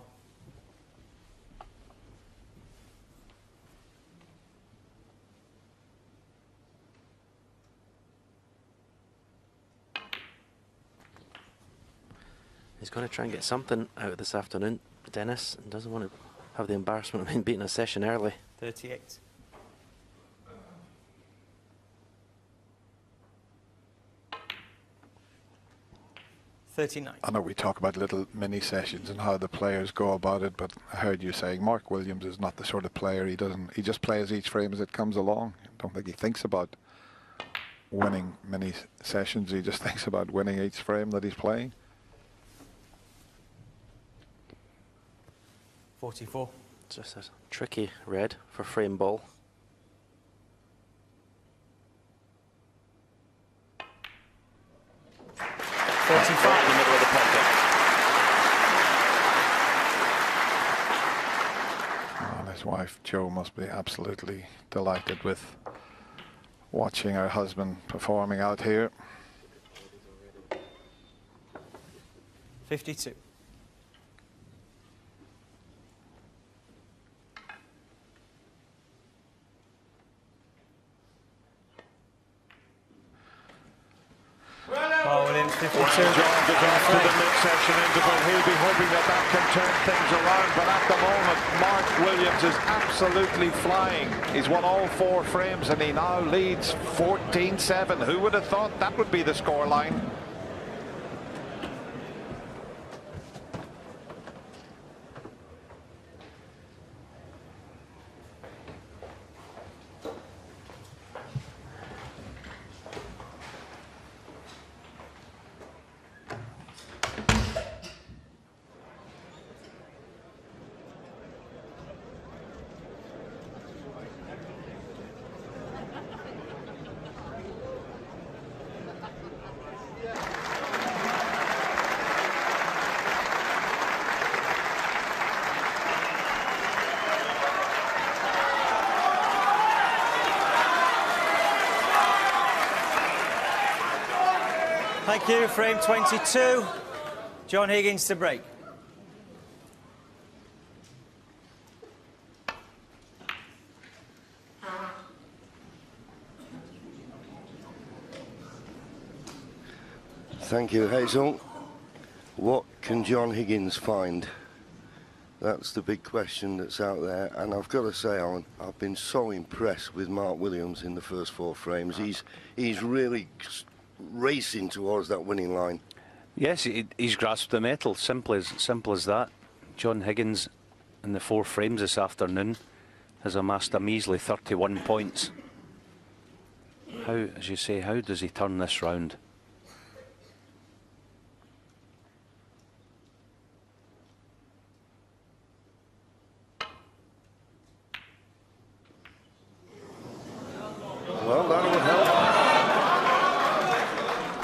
He's going to try and get something out of this afternoon, Dennis, and doesn't want to have the embarrassment of being beaten a session early. 38. I know we talk about little mini sessions and how the players go about it, but I heard you saying Mark Williams is not the sort of player. He just plays each frame as it comes along. I don't think he thinks about winning mini sessions. He just thinks about winning each frame that he's playing. 44. Just a tricky red for frame ball. 45. In the middle of the pocket. And his wife Jo must be absolutely delighted with watching her husband performing out here. 52. Williams, 52. John gets to the mid-session interval. He'll be hoping that that can turn things around, but at the moment Mark Williams is absolutely flying. He's won all 4 frames and he now leads 14-7. Who would have thought that would be the scoreline? Thank you. Frame 22. John Higgins to break. Thank you, Hazel. What can John Higgins find? That's the big question that's out there, and I've got to say, Alan, I've been so impressed with Mark Williams in the first 4 frames. He's really racing towards that winning line. Yes, he's grasped the metal. Simple as that. John Higgins in the 4 frames this afternoon has amassed a measly 31 points. How, as you say, how does he turn this round? Well, that would help.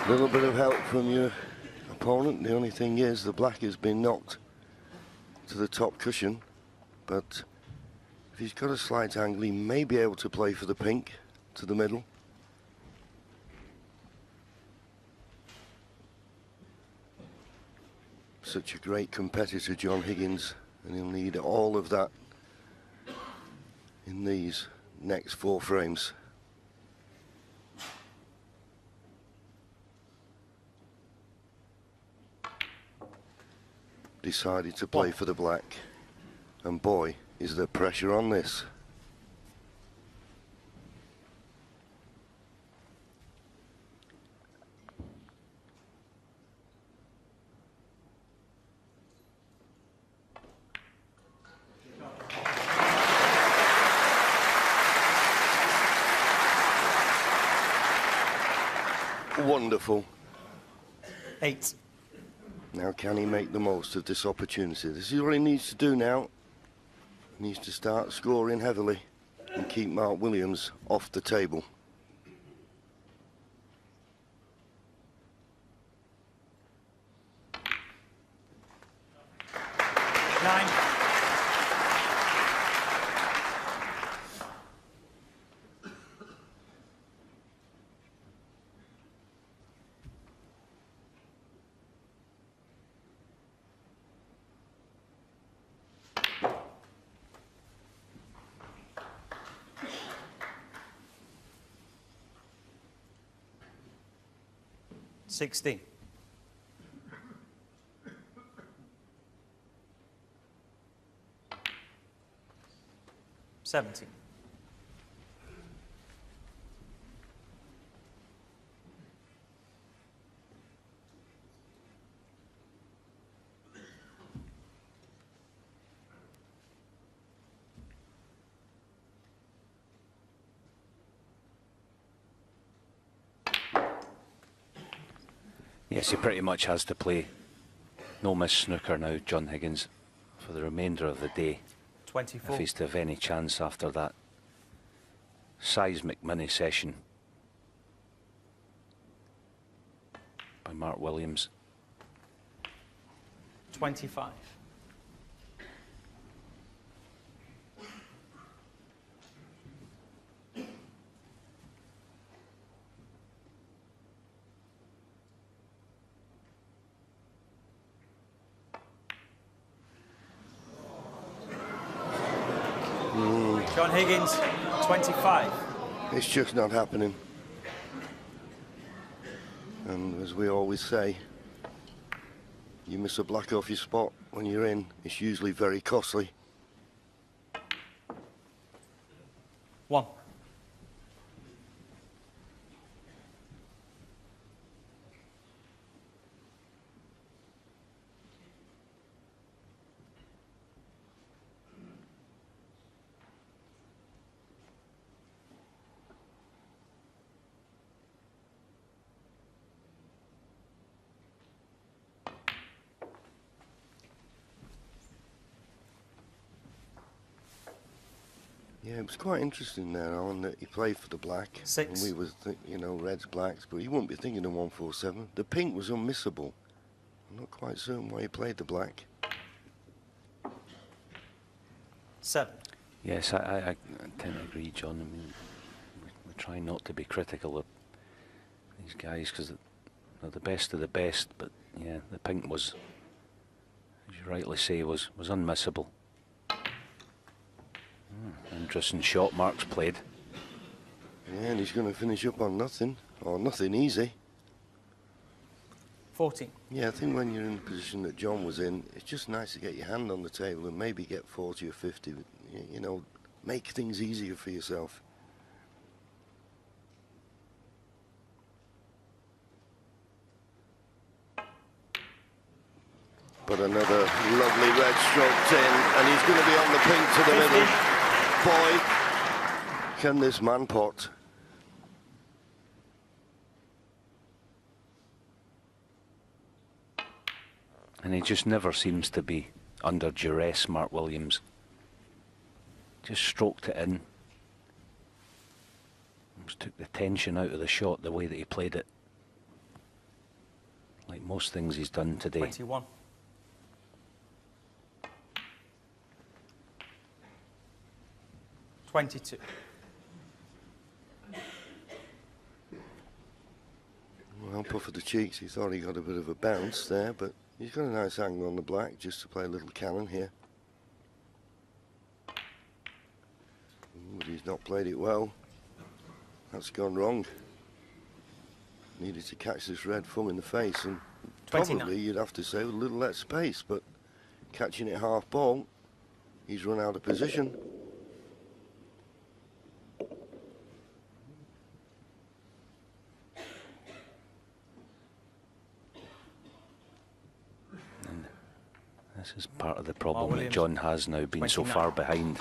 A little bit of help from your opponent. The only thing is the black has been knocked to the top cushion, but if he's got a slight angle, he may be able to play for the pink to the middle. Such a great competitor, John Higgins, and he'll need all of that in these next 4 frames. Decided to play for the black, and boy, is there pressure on this. Wonderful. 8. Now can he make the most of this opportunity? This is what he needs to do now. He needs to start scoring heavily and keep Mark Williams off the table. $16. $17. Yes, he pretty much has to play no miss snooker now, John Higgins, for the remainder of the day. 24. If he's to have any chance after that seismic mini session by Mark Williams. 25. John Higgins, 25. It's just not happening. And as we always say, you miss a black off your spot when you're in, it's usually very costly. 1. Yeah, it was quite interesting there, Alan, that he played for the black. 6. And we was, you know, reds, blacks, but he wouldn't be thinking of 147. The pink was unmissable. I'm not quite certain why he played the black. 7. Yes, I tend to agree, John. I mean, we try not to be critical of these guys because they're the best of the best, but yeah, the pink was, as you rightly say, was unmissable. Interesting shot Mark's played. Yeah, and he's going to finish up on nothing, or nothing easy. 14. Yeah, I think when you're in the position that John was in, it's just nice to get your hand on the table and maybe get 40 or 50, you know, make things easier for yourself. But another lovely red stroked in, and he's going to be on the pink to the middle. Boy, can this man pot. And he just never seems to be under duress, Mark Williams. Just stroked it in. Just took the tension out of the shot the way that he played it like most things he's done today. 21. $22. Well, puff of the cheeks, he thought he got a bit of a bounce there, but he's got a nice angle on the black just to play a little cannon here. But he's not played it well. That's gone wrong. Needed to catch this red thumb in the face, and 29. probably you'd have to say with a little less space, but catching it half ball, he's run out of position. And this is part of the problem that Williams. John has now, been so 29. far behind.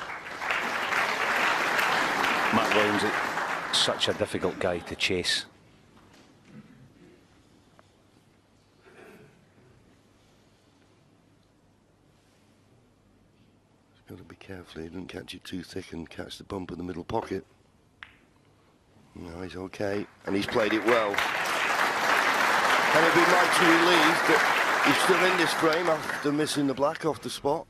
Mark Williams is such a difficult guy to chase. Got to be careful, he doesn't catch it too thick and catch the bump in the middle pocket. No, he's okay, and he's played it well. And he'll be mightily relieved that he's still in this frame after missing the black off the spot.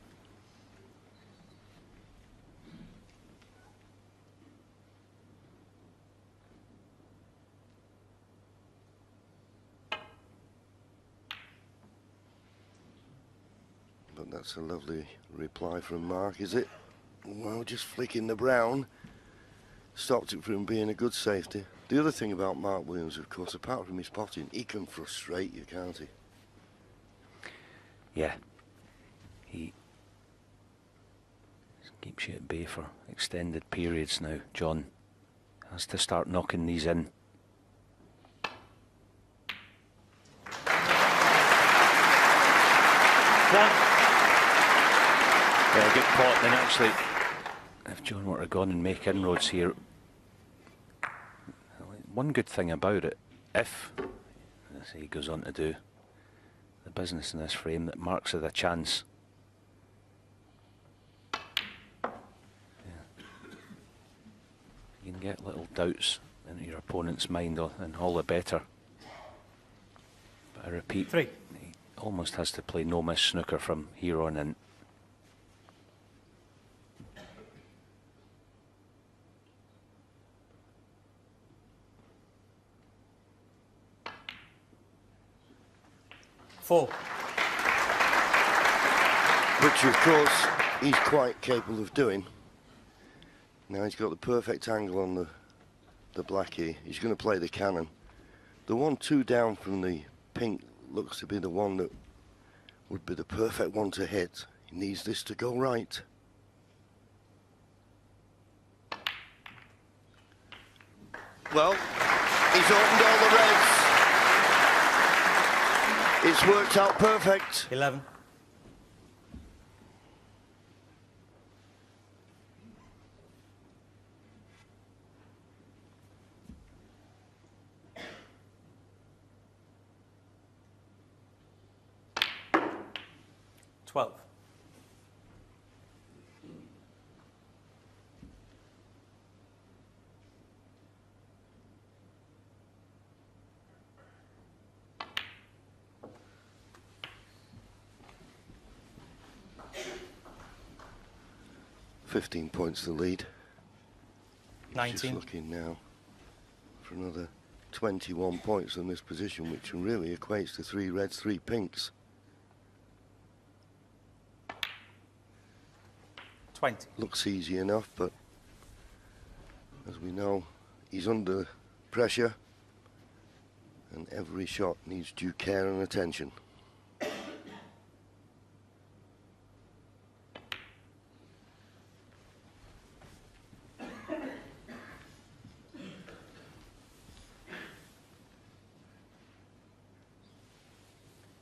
But that's a lovely reply from Mark, is it? Well, just flicking the brown stopped it from being a good safety. The other thing about Mark Williams, of course, apart from his potting, he can frustrate you, can't he? Yeah. He keeps you at bay for extended periods now. John has to start knocking these in. Yeah, good pot. And actually, if John were to go on and make inroads here, one good thing about it, if, as he goes on to do, the business in this frame, that Mark's had a chance. Yeah. You can get little doubts into your opponent's mind, and all the better. But I repeat, 3. he almost has to play no miss snooker from here on in. Which, of course, he's quite capable of doing. Now he's got the perfect angle on the black here. He's going to play the cannon. The 1-2 down from the pink looks to be the one that would be the perfect one to hit. He needs this to go right. Well, he's opened all the reds. It's worked out perfect. 11. $12. $15 points the lead. He's 19. just looking now for another 21 points in this position, which really equates to 3 reds, 3 pinks. 20. Looks easy enough, but as we know, he's under pressure, and every shot needs due care and attention.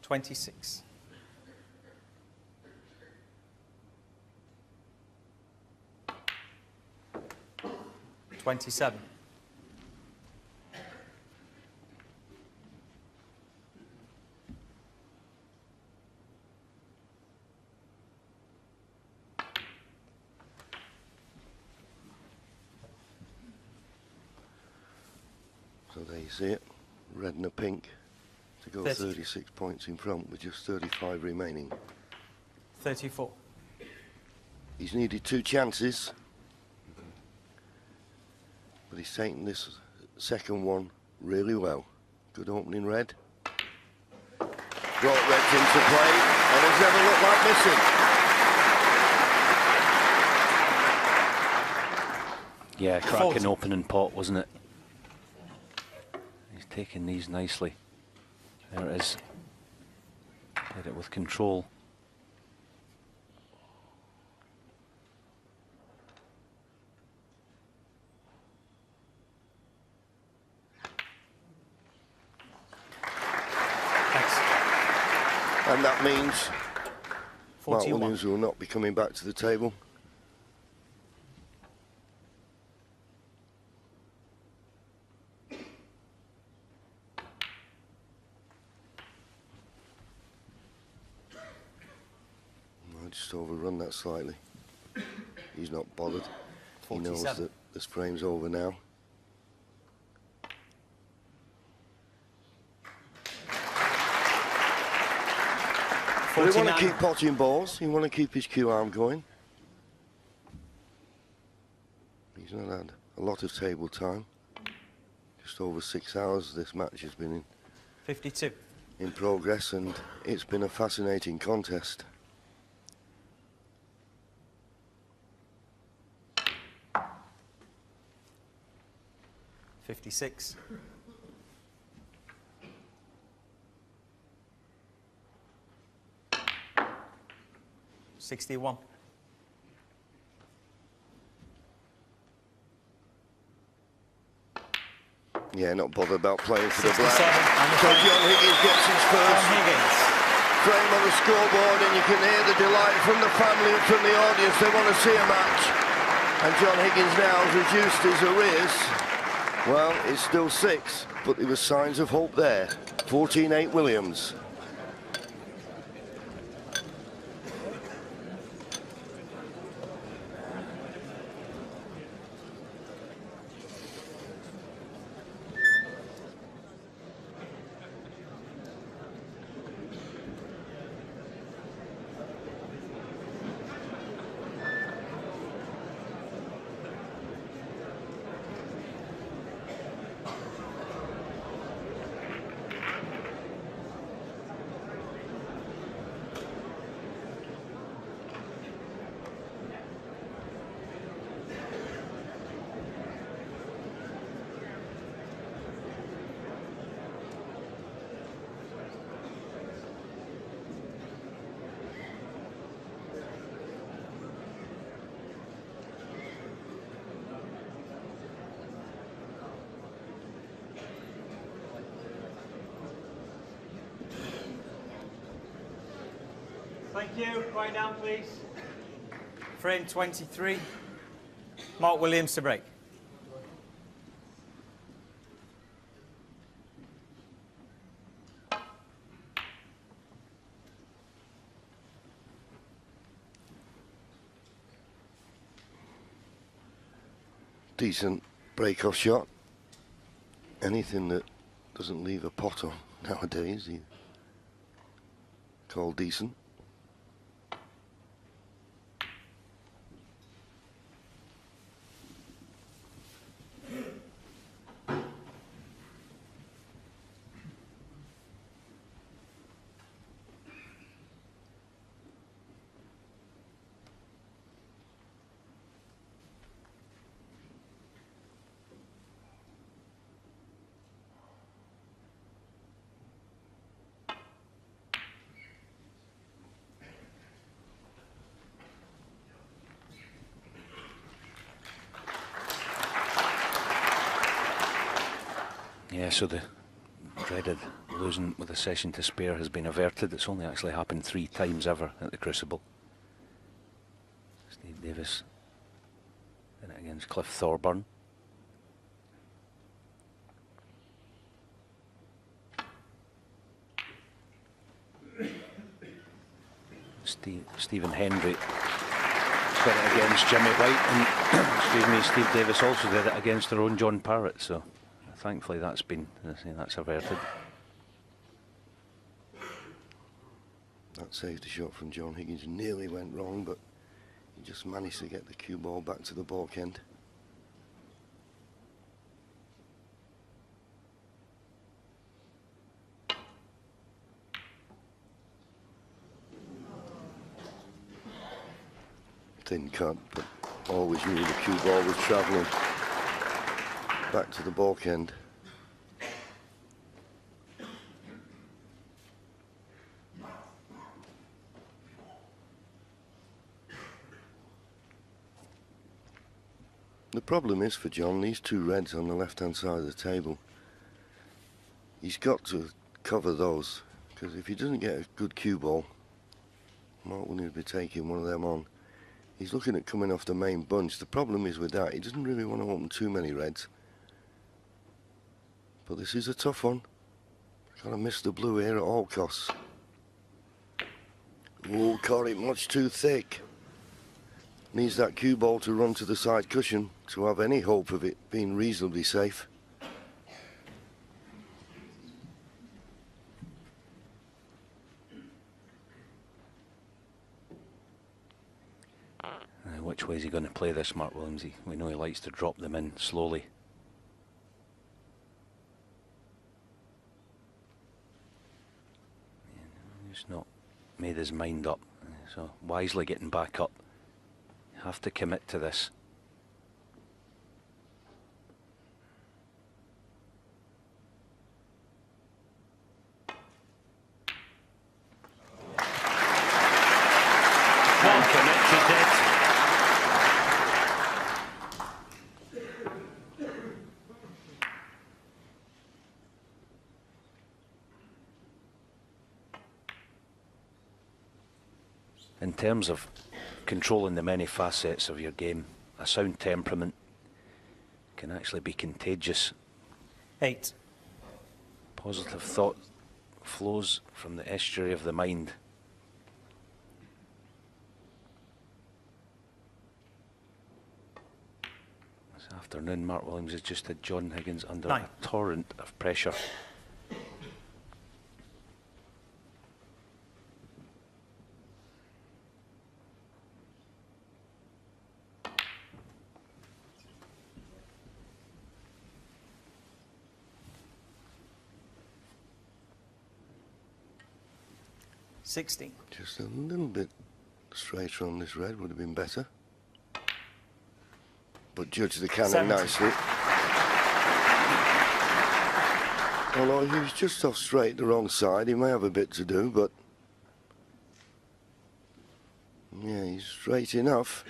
$26. 27. So there you see it, red and a pink to go 30. 36 points in front with just 35 remaining. 34. He's needed 2 chances, but he's taken this second one really well. Good opening red. Brought reds into play and has never looked like missing. Yeah, cracking 40. opening pot, wasn't it? He's taking these nicely. There it is. Did it with control. And that means Mark 41. Williams will not be coming back to the table. I just overrun that slightly. He's not bothered. He knows 47. that this frame's over now. But he want to keep potting balls. He want to keep his cue arm going. He's not had a lot of table time. Just over 6 hours this match has been 52. in progress, and it's been a fascinating contest. $56. 61. Yeah, not bothered about playing for the 67. black. So John Higgins gets his John first Higgins. frame on the scoreboard, and you can hear the delight from the family and from the audience. They want to see a match. And John Higgins now has reduced his arrears. Well, it's still 6, but there were signs of hope there. 14-8 Williams. Thank you. Quiet down, please. Frame 23. Mark Williams to break. Decent break-off shot. Anything that doesn't leave a pot on nowadays, you call decent. Yeah, so the dreaded losing with a session to spare has been averted. It's only actually happened 3 times ever at the Crucible. Steve Davis did it against Cliff Thorburn. Stephen Hendry did it against Jimmy White, and Steve Davis also did it against their own John Parrott, so thankfully that's averted. That saved a shot from John Higgins. Nearly went wrong, but he just managed to get the cue ball back to the balk end. Thin cut, but always knew the cue ball was travelling back to the balk end. The problem is for John, these two reds on the left-hand side of the table, he's got to cover those, because if he doesn't get a good cue ball, Mark Williams will be taking one of them on. He's looking at coming off the main bunch. The problem is with that, he doesn't really want to open too many reds. But this is a tough one. Got to miss the blue here at all costs. Oh, caught it much too thick. Needs that cue ball to run to the side cushion to have any hope of it being reasonably safe. Which way is he going to play this, Mark Williams? We know he likes to drop them in slowly. He's not made his mind up, so wisely getting back up. Have to commit to this. Well connected it. In terms of controlling the many facets of your game, a sound temperament can actually be contagious. 8. Positive thought flows from the estuary of the mind. This afternoon, Mark Williams has just had John Higgins under 9. a torrent of pressure. $16. Just a little bit straighter on this red would have been better. But judged the cannon 70. nicely. Although he was just off straight the wrong side, he may have a bit to do, but yeah, he's straight enough.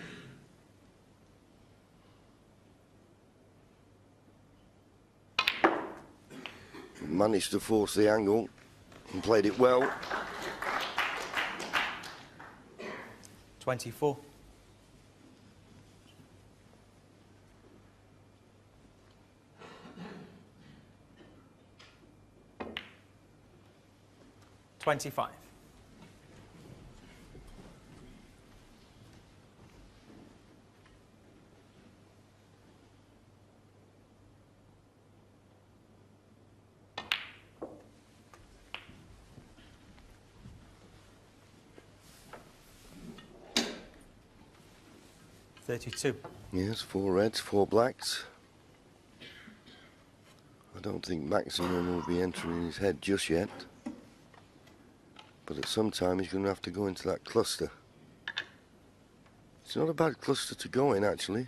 Managed to force the angle and played it well. 24. $25. $32. Yes, 4 reds, 4 blacks. I don't think maximum will be entering his head just yet. But at some time he's going to have to go into that cluster. It's not a bad cluster to go in, actually.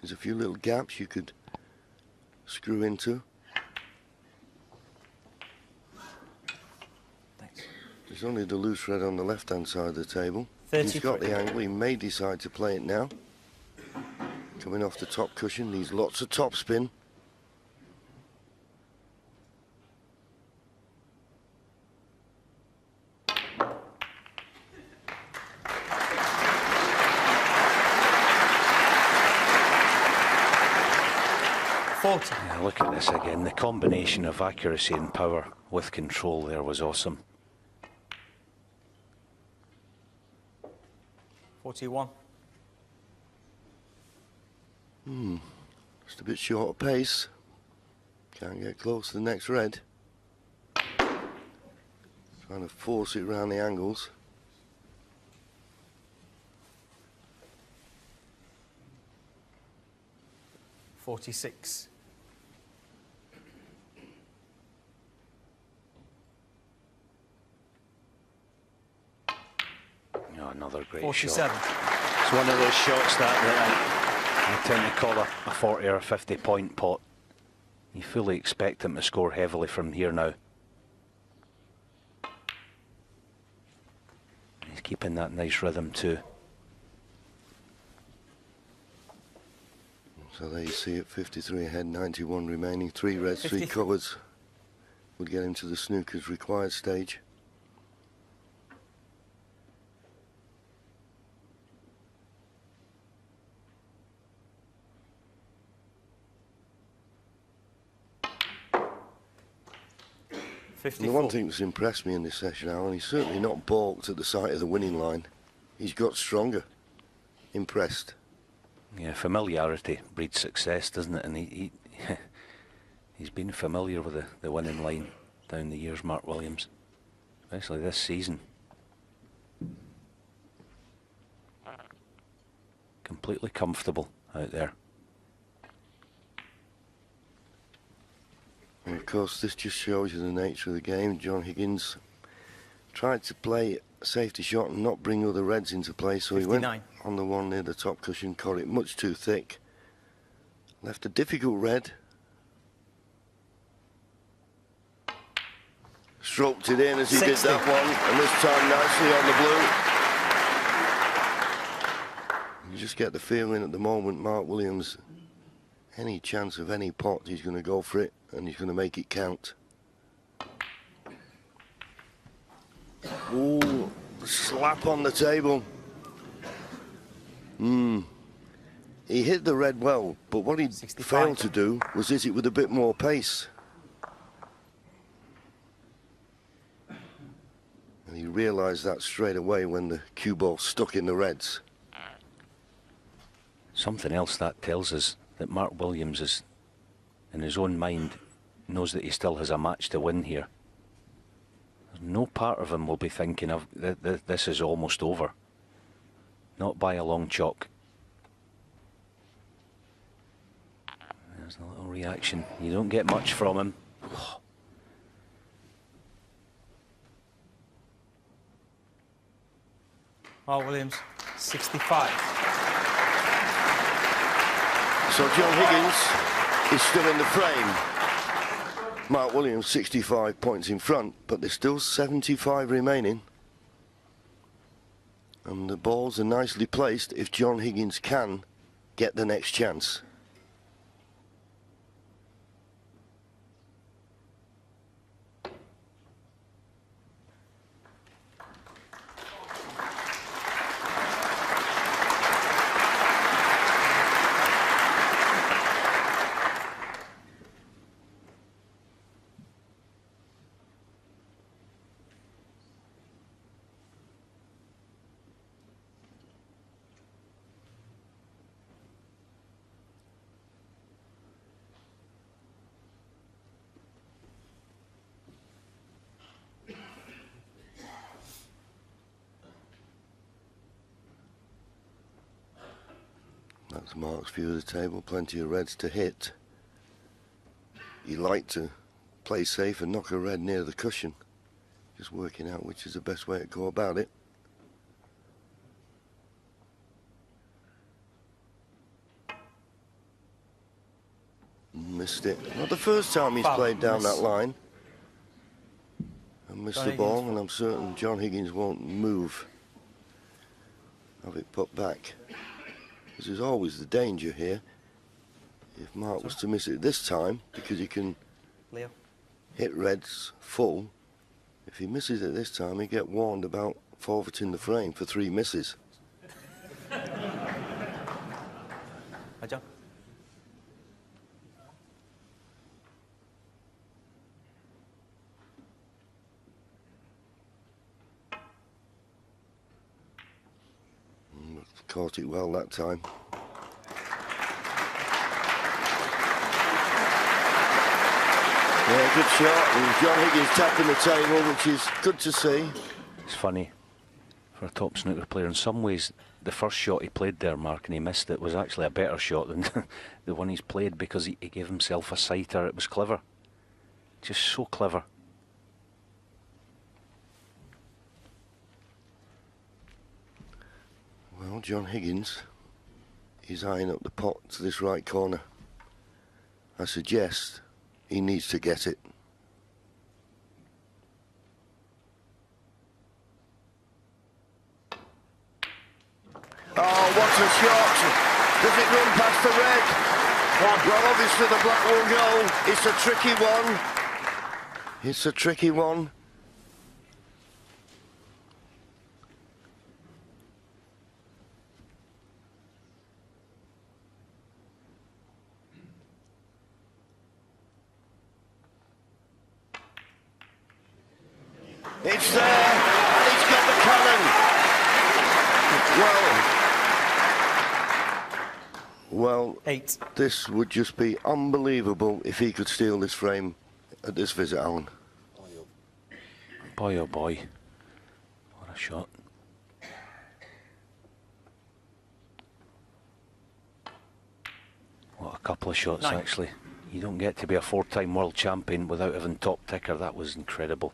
There's a few little gaps you could screw into. Thanks. There's only the loose red on the left-hand side of the table. He's got the angle. He may decide to play it now. Coming off the top cushion, needs lots of topspin. Yeah, look at this again. The combination of accuracy and power with control there was awesome. 41. Just a bit short of pace. Can't get close to the next red. Trying to force it around the angles. 46. Oh, another great 47. shot. It's one of those shots that I tend to call a 40 or 50 point pot. You fully expect him to score heavily from here now. He's keeping that nice rhythm too. So there you see it, 53 ahead, 91 remaining, 3 reds, 3 covers would get him to the snooker's required stage. And the one thing that's impressed me in this session, Alan, he's certainly not balked at the sight of the winning line. He's got stronger. Impressed. Yeah, familiarity breeds success, doesn't it? And he's been familiar with the winning line down the years, Mark Williams, especially this season. Completely comfortable out there. And of course, this just shows you the nature of the game. John Higgins tried to play a safety shot and not bring other reds into play, so 59. He went on the one near the top cushion, caught it much too thick. Left a difficult red. Stroked it in as he 60. Did that one, and this time nicely on the blue. You just get the feeling at the moment, Mark Williams, any chance of any pot, he's going to go for it, and he's going to make it count. Ooh, slap on the table. He hit the red well, but what he 65. Failed to do was hit it with a bit more pace. And he realised that straight away when the cue ball stuck in the reds. Something else that tells us that Mark Williams is, in his own mind, knows that he still has a match to win here. No part of him will be thinking of this is almost over. Not by a long chalk. There's a little reaction. You don't get much from him. Mark Williams, 65. So John Higgins is still in the frame. Mark Williams 65 points in front, but there's still 75 remaining. And the balls are nicely placed if John Higgins can get the next chance. That's Mark's view of the table, plenty of reds to hit. He liked to play safe and knock a red near the cushion. Just working out which is the best way to go about it. Missed it. Not the first time he's played down that line. And missed the ball, and I'm certain John Higgins won't move. Have it put back. Because there's always the danger here. If Mark was to miss it this time, because he can hit reds full, if he misses it this time, he'll get warned about forfeiting the frame for 3 misses. Hi, John. Caught it well that time. Yeah, good shot. And John Higgins tapping the table, which is good to see. It's funny. for a top snooker player. In some ways, the first shot he played there, Mark, and he missed it, was actually a better shot than the one he's played, because he gave himself a sighter. It was clever. Just so clever. Well, John Higgins is eyeing up the pot to this right corner. I suggest he needs to get it. Oh, what a shot! Does it run past the red? Well, obviously the black will go. It's a tricky one. It's a tricky one. It's there, and he's got the cannon. Well, 8. This would just be unbelievable if he could steal this frame at this visit, Alan. Boy, oh boy. What a shot. What a couple of shots, 9. actually. You don't get to be a 4-time world champion without having top ticker. That was incredible.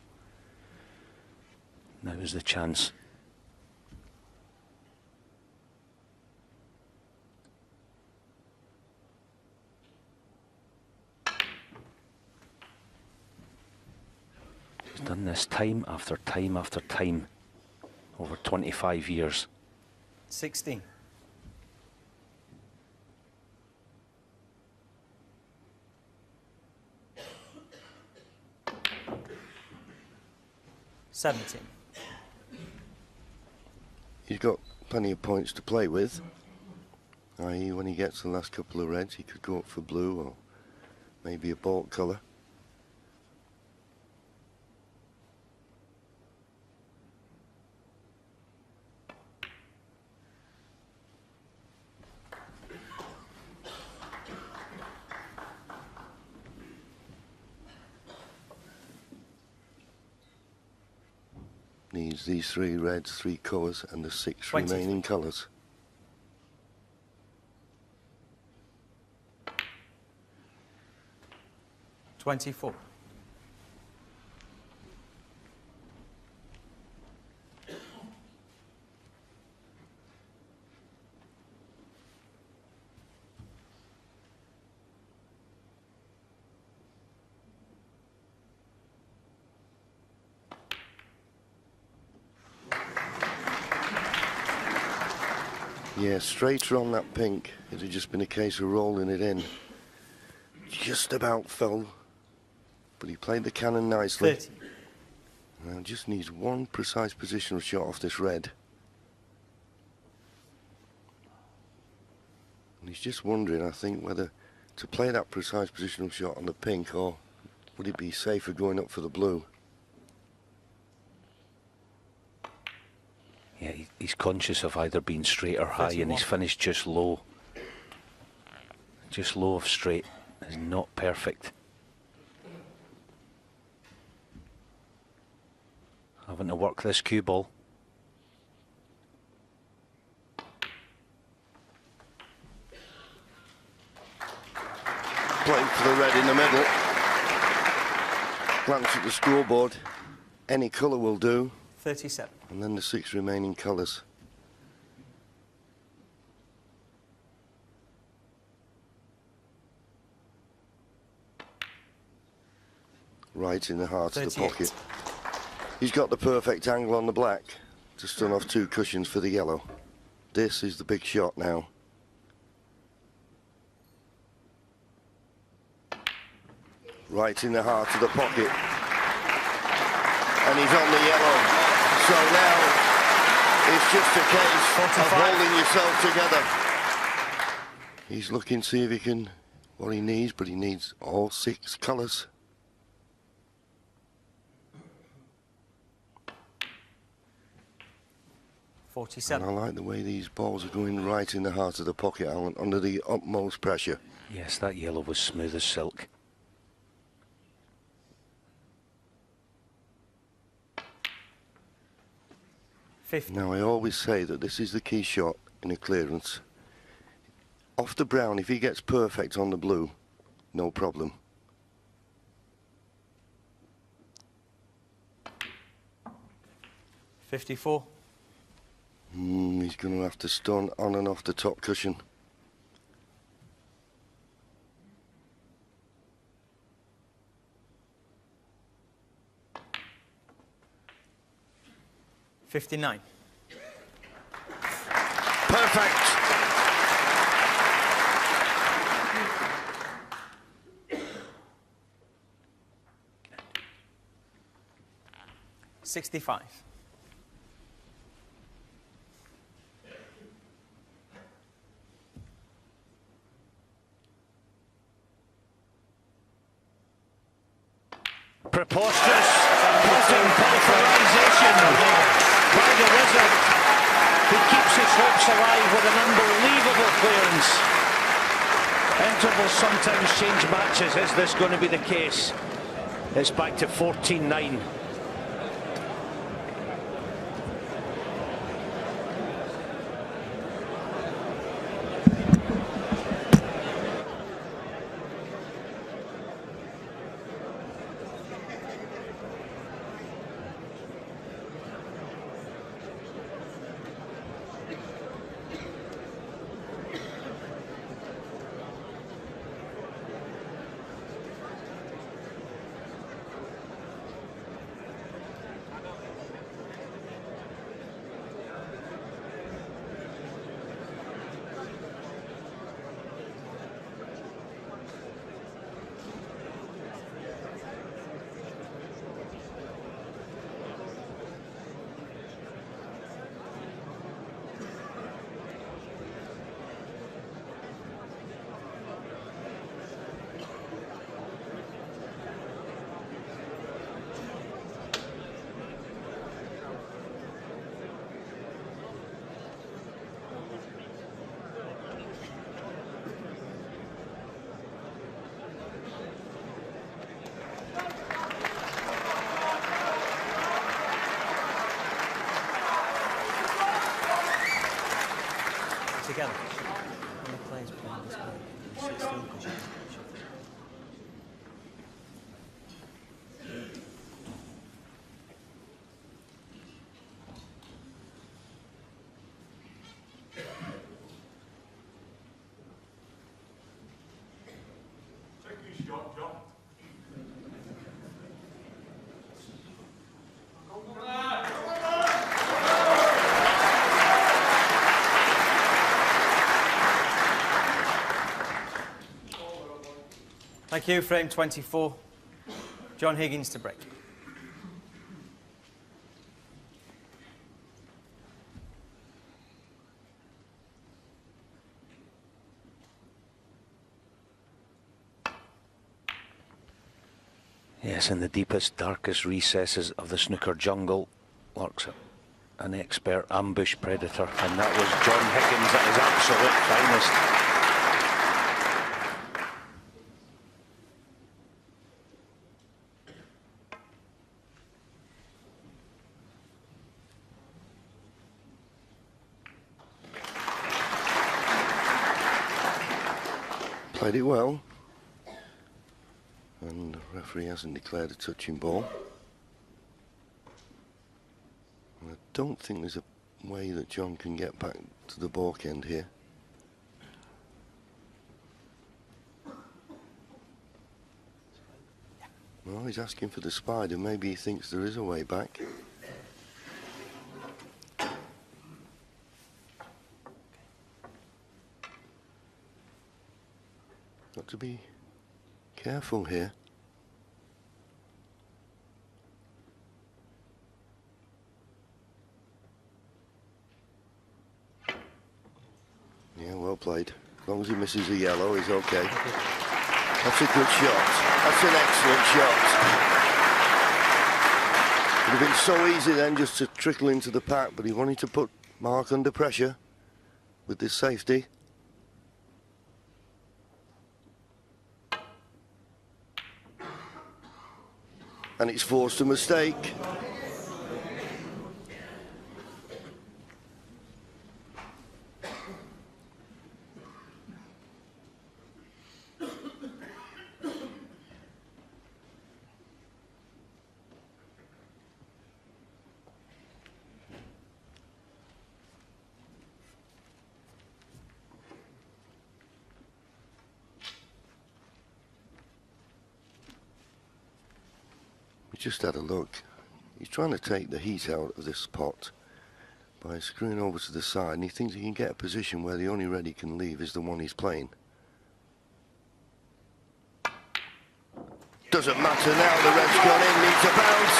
Now is the chance. He's done this time after time after time over 25 years. 16. $17. He's got plenty of points to play with. I.e., when he gets the last couple of reds, he could go up for blue or maybe a baulk colour. Needs these 3 reds, 3 colours, and the 6 20. remaining colours. $24. Yeah, straighter on that pink. It had just been a case of rolling it in. Just about fell, but he played the cannon nicely. 30. Now just needs one precise positional shot off this red. And he's just wondering, I think, whether to play that precise positional shot on the pink, or would it be safer going up for the blue? Yeah, he's conscious of either being straight or high, 31. and he's finished just low. Just low of straight is not perfect. Having to work this cue ball. Playing for the red in the middle. Glance at the scoreboard. Any colour will do. 37. And then the 6 remaining colours. Right in the heart of the 38. pocket. He's got the perfect angle on the black to stun off 2 cushions for the yellow. This is the big shot now. Right in the heart of the pocket. And he's on the yellow. So now it's just a case of holding yourself together. He's looking to see if he can, what he needs, but he needs all 6 colours. And 47. I like the way these balls are going right in the heart of the pocket, Alan, under the utmost pressure. Yes, that yellow was smooth as silk. 50. Now, I always say that this is the key shot in a clearance. Off the brown, if he gets perfect on the blue, no problem. $54. He's going to have to stun on and off the top cushion. $59. Perfect. $65. Preposterous, cutting pulverization by the wizard, who keeps his hopes alive with an unbelievable clearance. Intervals sometimes change matches. Is this going to be the case? It's back to 14-9. Together. When the players playing this game, you sit still because you Thank you. Frame 24. John Higgins to break. Yes, in the deepest, darkest recesses of the snooker jungle lurks an expert ambush predator, and that was John Higgins at his absolute finest. Played it well, and the referee hasn't declared a touching ball. I don't think there's a way that John can get back to the balk end here. Well, he's asking for the spider. Maybe he thinks there is a way back. Got to be careful here. Yeah, well played. As long as he misses a yellow, he's okay. That's a good shot. That's an excellent shot. It would have been so easy then just to trickle into the pack, but he wanted to put Mark under pressure with this safety. And it's forced a mistake. We just had a look. He's trying to take the heat out of this pot by screwing over to the side, and he thinks he can get a position where the only red he can leave is the one he's playing. Doesn't matter now, the red's gone in, needs a bounce.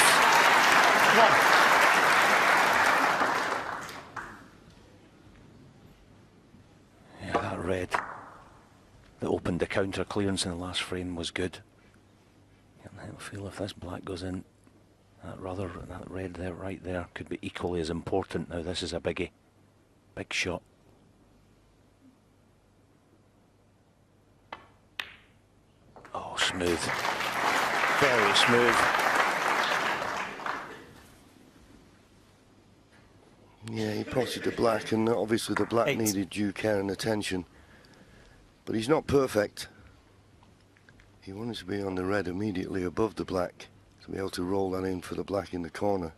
Yeah, that red that opened the counter clearance in the last frame was good. I feel if this black goes in, that red there, right there, could be equally as important. Now this is a biggie, big shot. Oh, smooth, very smooth. Yeah, he potted the black, and obviously the black 8. needed due care and attention. But he's not perfect. He wanted to be on the red immediately above the black, to be able to roll that in for the black in the corner.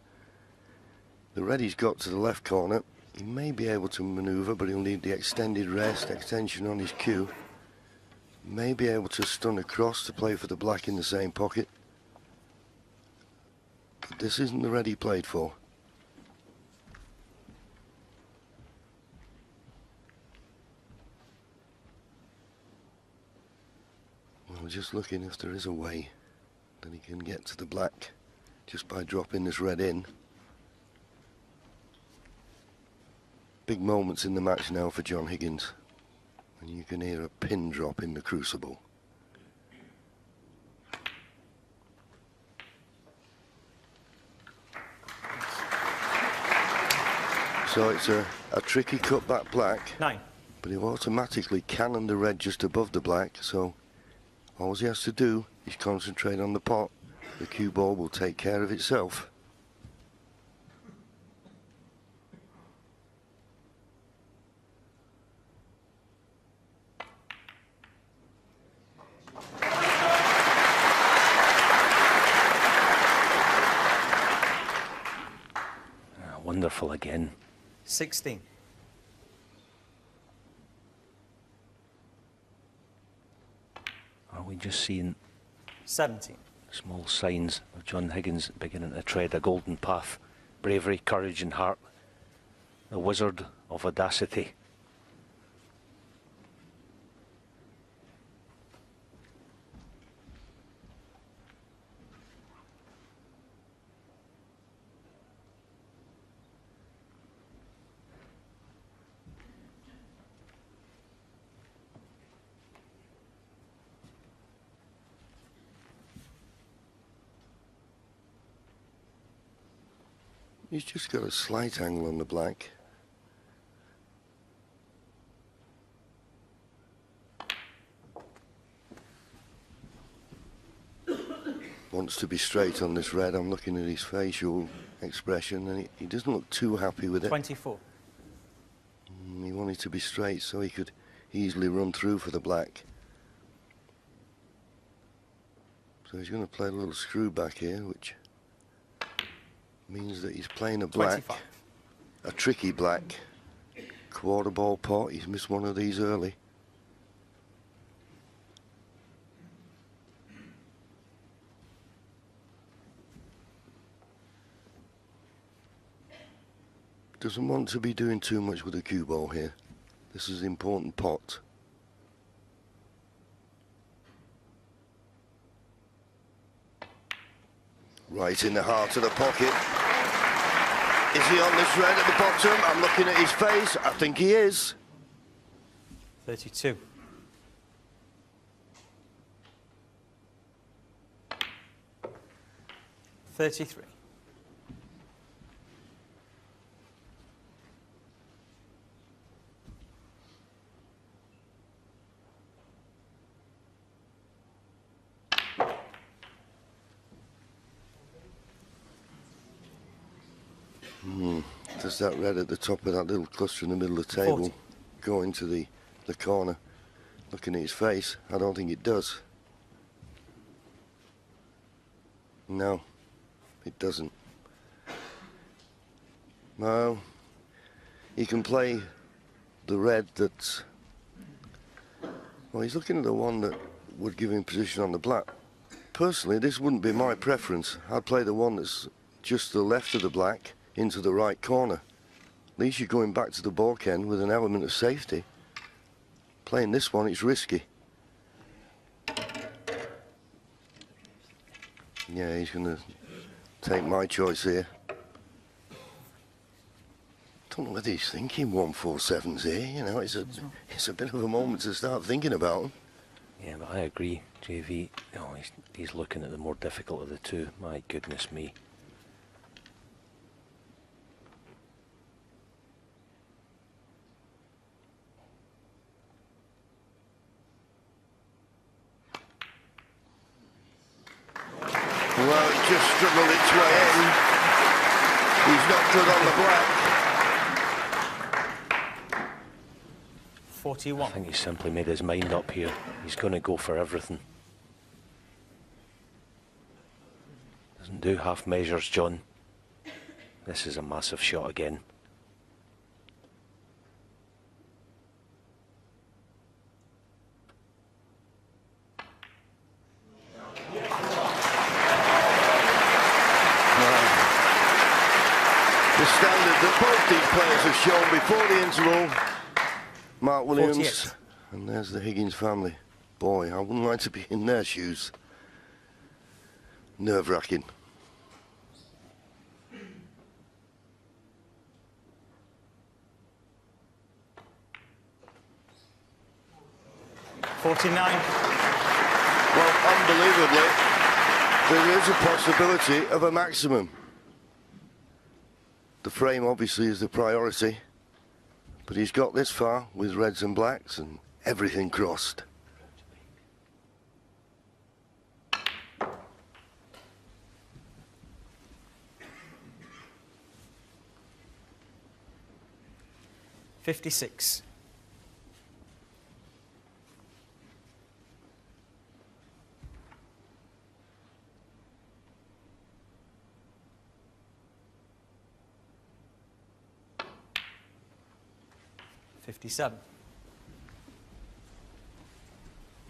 The red he's got to the left corner, he may be able to manoeuvre, but he'll need the extended rest, extension on his cue. May be able to stun across to play for the black in the same pocket. But this isn't the red he played for. Well, just looking if there is a way that he can get to the black just by dropping this red in. Big moments in the match now for John Higgins, and you can hear a pin drop in the crucible. So it's a tricky cutback black, 9. but he'll automatically cannon the red just above the black, so all he has to do is concentrate on the pot. The cue ball will take care of itself. Wonderful again. 16. Are we just seeing 17. small signs of John Higgins beginning to tread a golden path? Bravery, courage and heart. The wizard of audacity. He's just got a slight angle on the black. Wants to be straight on this red. I'm looking at his facial expression, and he doesn't look too happy with it. 24. He wanted to be straight so he could easily run through for the black. So he's going to play a little screw back here, which means that he's playing a black, 25. a tricky black, quarter ball pot. He's missed one of these early. Doesn't want to be doing too much with the cue ball here. This is an important pot. Right in the heart of the pocket. Is he on this red at the bottom? I'm looking at his face. I think he is. 32. $33. Does that red at the top of that little cluster in the middle of the table 40. go into the corner? Looking at his face, I don't think it does. No, it doesn't. No, he can play the red that's... Well, he's looking at the one that would give him position on the black. Personally, this wouldn't be my preference. I'd play the one that's just to the left of the black into the right corner. At least you're going back to the baulk end with an element of safety. Playing this one, it's risky. Yeah, he's going to take my choice here. Don't know whether he's thinking 147s here. You know, it's a bit of a moment to start thinking about them. Yeah, but I agree, JV. Oh, he's looking at the more difficult of the two. My goodness me. Well, it just struggled its way in. He's not good on the black. 41. I think he's simply made his mind up here. He's going to go for everything. Doesn't do half measures, John. This is a massive shot again. The standard that both these players have shown before the interval. Mark Williams, 48. and there's the Higgins family. Boy, I wouldn't like to be in their shoes. Nerve-wracking. Well, unbelievably, there is a possibility of a maximum. The frame obviously is the priority. But he's got this far with reds and blacks and everything crossed. $56. $57.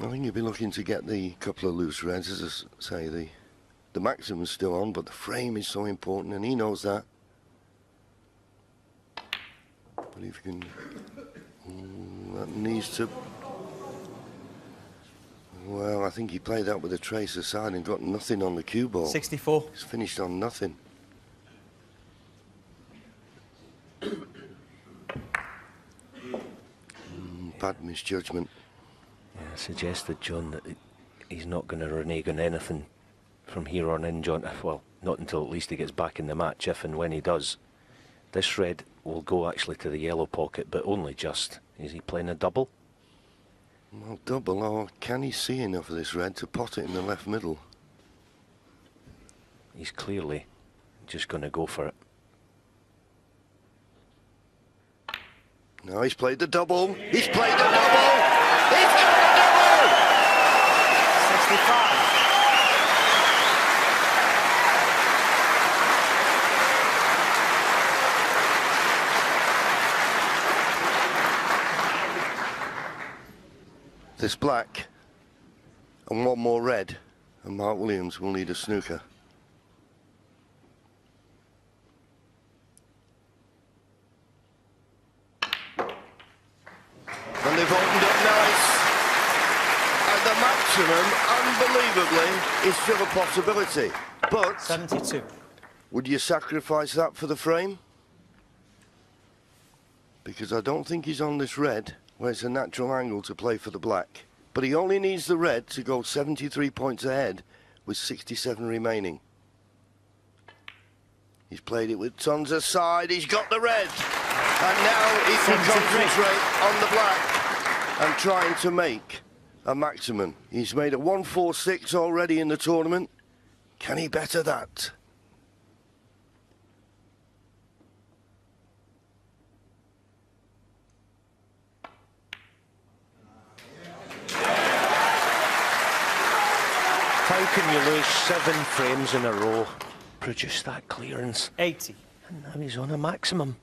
I think you'll be looking to get the couple of loose reds, as I say, the maximum's still on, but the frame is so important, and he knows that. But if you can, that needs to. Well, I think he played that with a trace aside and got nothing on the cue ball. 64. He's finished on nothing. Bad misjudgment. Yeah, I suggested, John, that he's not going to renege on anything from here on in, John. Well, not until at least he gets back in the match, if and when he does. This red will go actually to the yellow pocket, but only just. Is he playing a double? Well, double, or can he see enough of this red to pot it in the left middle? He's clearly just going to go for it. No, he's played the double. He's played the double. He's got the double. 65. This black and one more red, and Mark Williams will need a snooker. And they've opened up nice. And the maximum, unbelievably, is still a possibility. But 72. would you sacrifice that for the frame? Because I don't think he's on this red, where it's a natural angle to play for the black. But he only needs the red to go 73 points ahead with 67 remaining. He's played it with tons aside. He's got the red. And now he can concentrate on the black and trying to make a maximum. He's made a 146 already in the tournament. Can he better that? How can you lose 7 frames in a row? Produce that clearance. 80. And now he's on a maximum.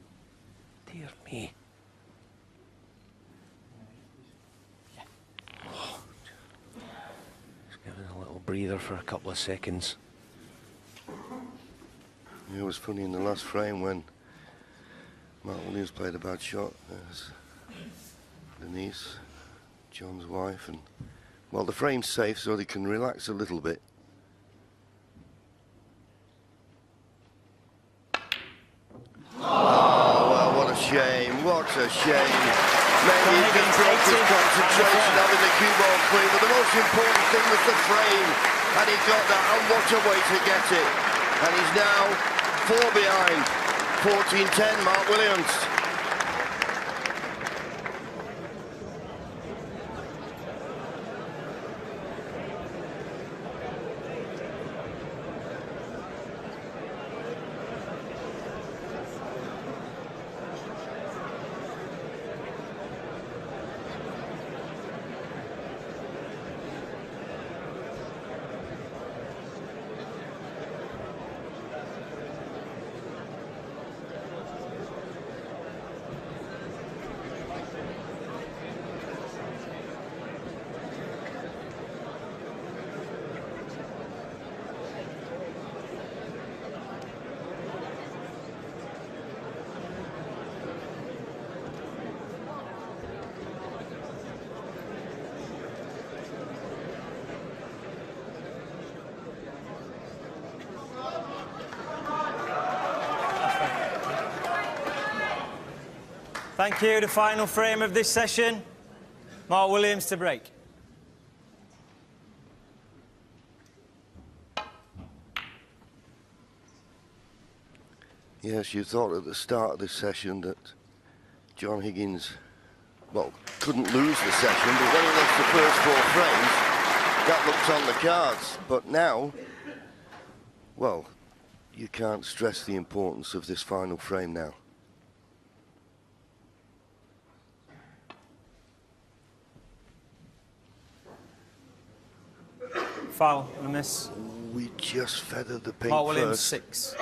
Dear me. Oh. Just give us a little breather for a couple of seconds. It was funny in the last frame when Mark Williams played a bad shot. There's Denise, John's wife, and well, the frame's safe so they can relax a little bit. Oh, well, what a shame, what a shame. Maybe he just broke his concentration having the cue ball free, but the most important thing was the frame, and he got that, and what a way to get it. And he's now 4 behind, 14-10, Mark Williams. Thank you. The final frame of this session, Mark Williams to break. Yes, you thought at the start of this session that John Higgins, well, couldn't lose the session, but when he lost the first 4 frames, that looked on the cards. But now, well, you can't stress the importance of this final frame now. Foul and a miss. We just feathered the pink Mark Williams, first. 6.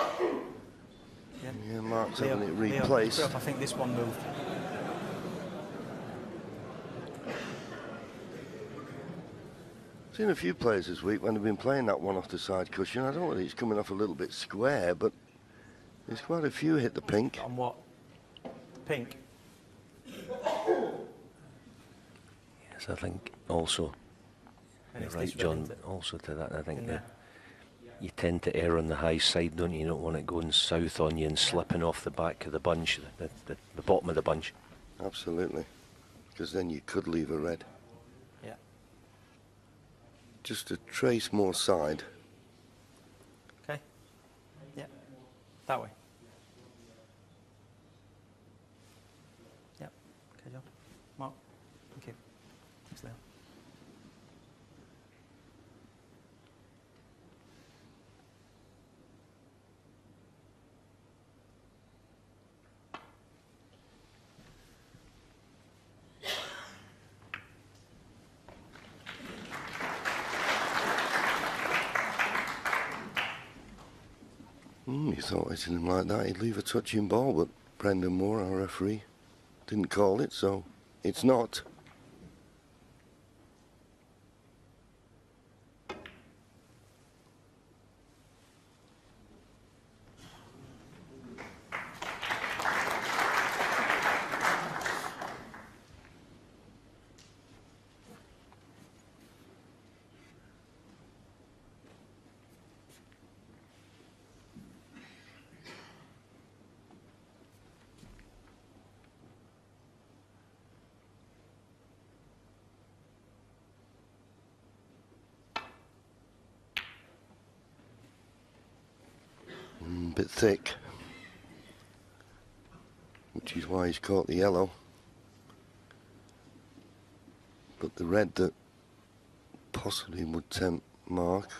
Yeah, Mark's having it Leo, replaced. I think this one moved. Seen a few players this week when they've been playing that one off the side cushion. I don't know whether it's coming off a little bit square, but there's quite a few hit the pink. On what? Pink. Yes, I think also. And You're it's right, this red, John. isn't it? Also to that, I think In that there. you tend to err on the high side, don't you? You don't want it going south on you and slipping off the back of the bunch, the bottom of the bunch. Absolutely, because then you could leave a red. Yeah. Just a trace more side. Okay. Yeah. That way. Yep. Okay, John. Mark. Thank you. Thanks, Leo. You thought hitting him like that, he'd leave a touching ball, but Brendan Moore, our referee, didn't call it, so it's not. Bit thick, which is why he's caught the yellow, but the red that possibly would tempt Mark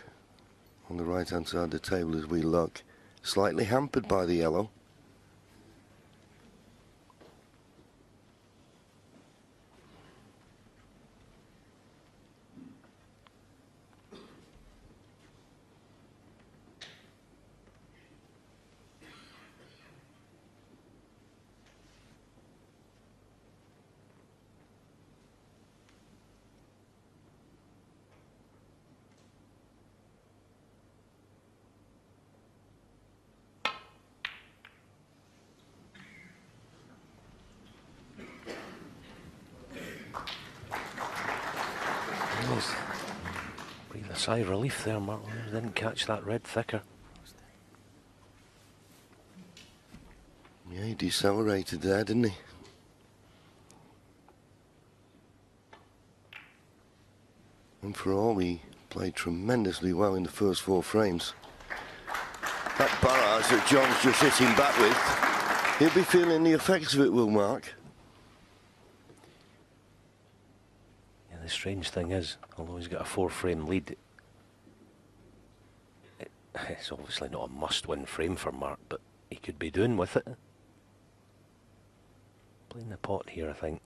on the right hand side of the table as we look, slightly hampered by the yellow. sigh of relief there. Mark Williams didn't catch that red thicker. Yeah, he decelerated there, didn't he? And for all, he played tremendously well in the first 4 frames. That barrage that John's just hitting back with, he'll be feeling the effects of it, will Mark? Yeah, the strange thing is, although he's got a 4-frame lead, it's obviously not a must-win frame for Mark, but he could be doing with it. Playing the pot here, I think.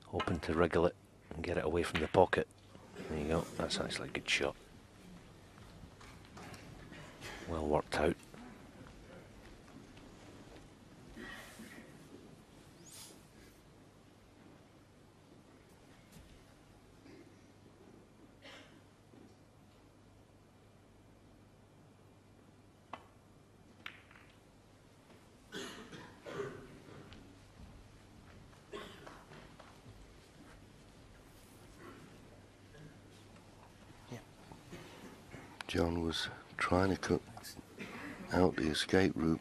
Hoping to wriggle it and get it away from the pocket. There you go, that's actually a good shot. Well worked out. John was trying to cut out the escape route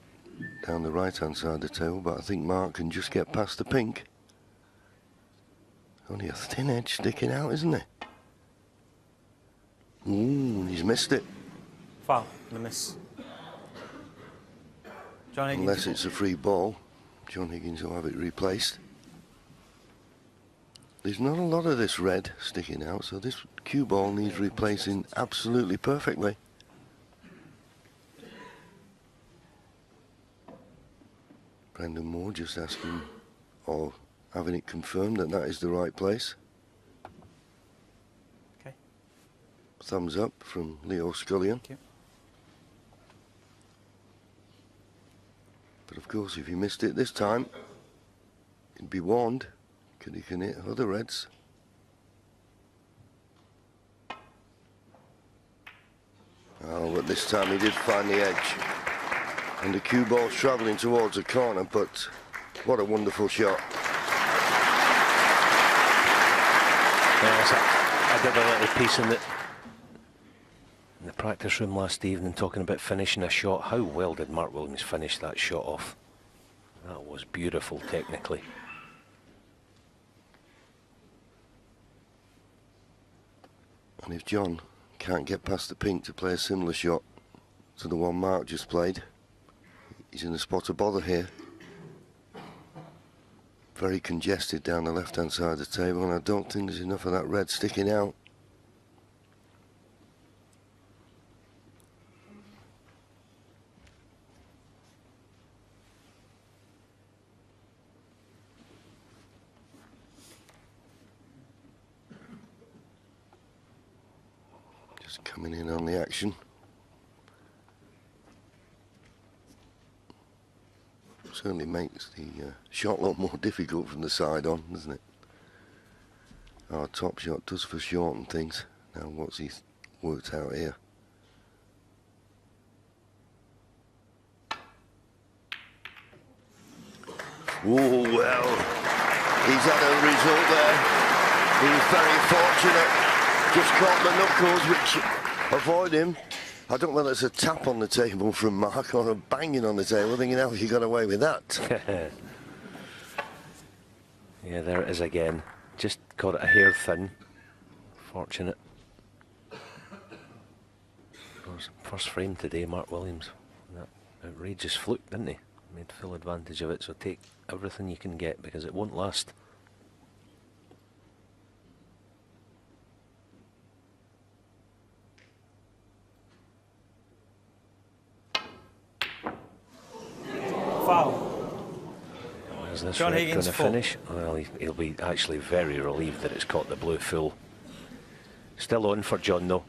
down the right-hand side of the table, but I think Mark can just get past the pink. Only a thin edge sticking out, isn't it? Ooh, he's missed it. Foul, the miss. John Higgins. Unless it's a free ball, John Higgins will have it replaced. There's not a lot of this red sticking out, so this cue ball needs replacing absolutely perfectly. Brendan Moore just asking, or having it confirmed that that is the right place. Okay. Thumbs up from Leo Scullion. Thank you. But of course, if he missed it this time, he'd be warned. Because he can hit other reds. Oh, but this time he did find the edge. And the cue ball's travelling towards the corner, but what a wonderful shot. Yes, I did a little piece in the practice room last evening talking about finishing a shot. How well did Mark Williams finish that shot off? That was beautiful technically. And if John can't get past the pink to play a similar shot to the one Mark just played, he's in a spot of bother here. Very congested down the left-hand side of the table, and I don't think there's enough of that red sticking out. Coming in on the action. Certainly makes the shot a lot more difficult from the side on, doesn't it? Our top shot does for shorten things. Now what's he worked out here? Oh well, he's had a result there. He was very fortunate. Just caught the knuckles, which avoid him. I don't know whether it's a tap on the table from Mark or a banging on the table, thinking, how have you got away with that? Yeah, there it is again. Just caught it a hair thin. Fortunate. First frame today, Mark Williams. That outrageous fluke, didn't he? Made full advantage of it, so take everything you can get because it won't last. Is this John red Higgins going to finish? Well, he'll be actually very relieved that it's caught the blue full. Still on for John though.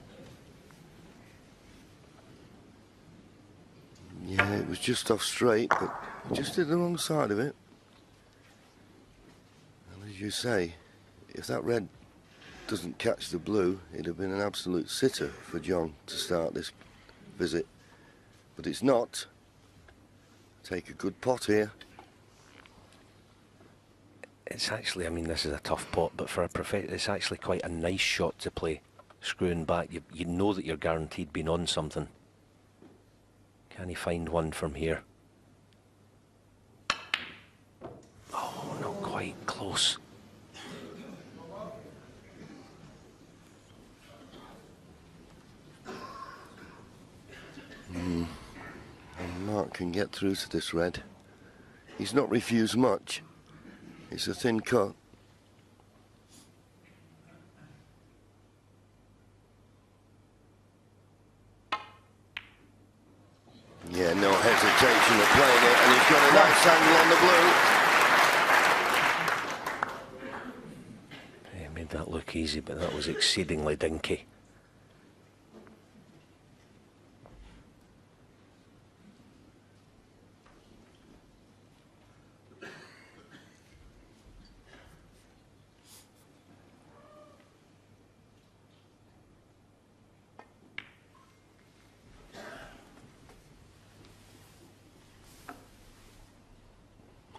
Yeah, it was just off straight, but just did the wrong side of it. And as you say, if that red doesn't catch the blue, it'd have been an absolute sitter for John to start this visit. But it's not. Take a good pot here. It's actually, I mean, this is a tough pot, but for a it's actually quite a nice shot to play. screwing back. You know that you're guaranteed being on something. Can he find one from here? Oh, not quite close. And Mark can get through to this red. He's not refused much. It's a thin cut. Yeah, no hesitation of playing it, and he's got a nice angle on the blue. He made that look easy, but that was exceedingly dinky.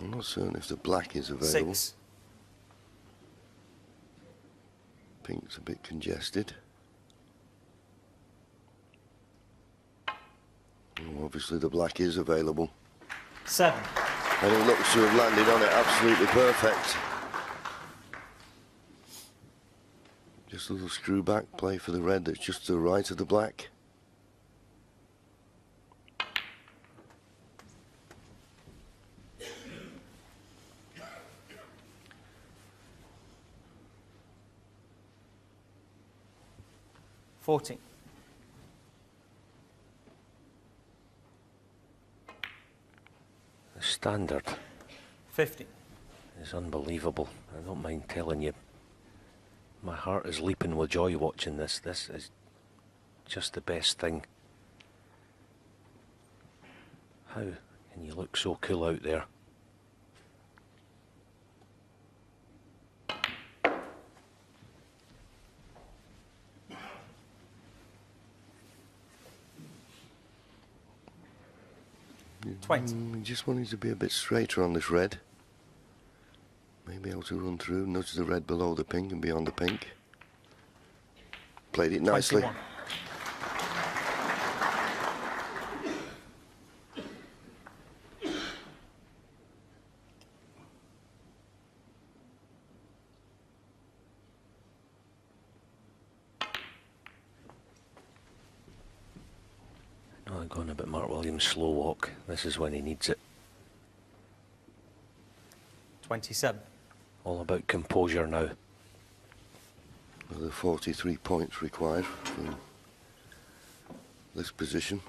I'm not certain if the black is available. 6. Pink's a bit congested. Oh, obviously the black is available. 7. And he looks to have landed on it absolutely perfect. Just a little screw back play for the red that's just to the right of the black. $14. The standard $15. is unbelievable. I don't mind telling you. My heart is leaping with joy watching this. This is just the best thing. How can you look so cool out there? We just wanted to be a bit straighter on this red. Maybe able to run through, nudge the red below the pink and beyond the pink. Played it nicely. 21. Not going about Mark Williams' slow walk. This is when he needs it. 27. All about composure now. The 43 points required from this position.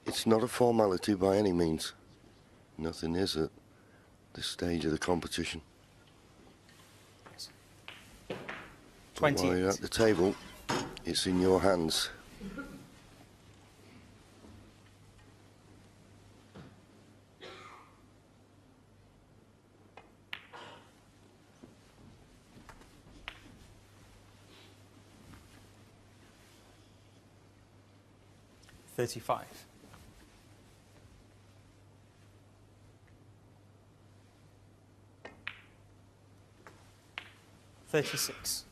It's not a formality by any means. Nothing is at this stage of the competition. 28. While you're at the table, it's in your hands. $35. $36.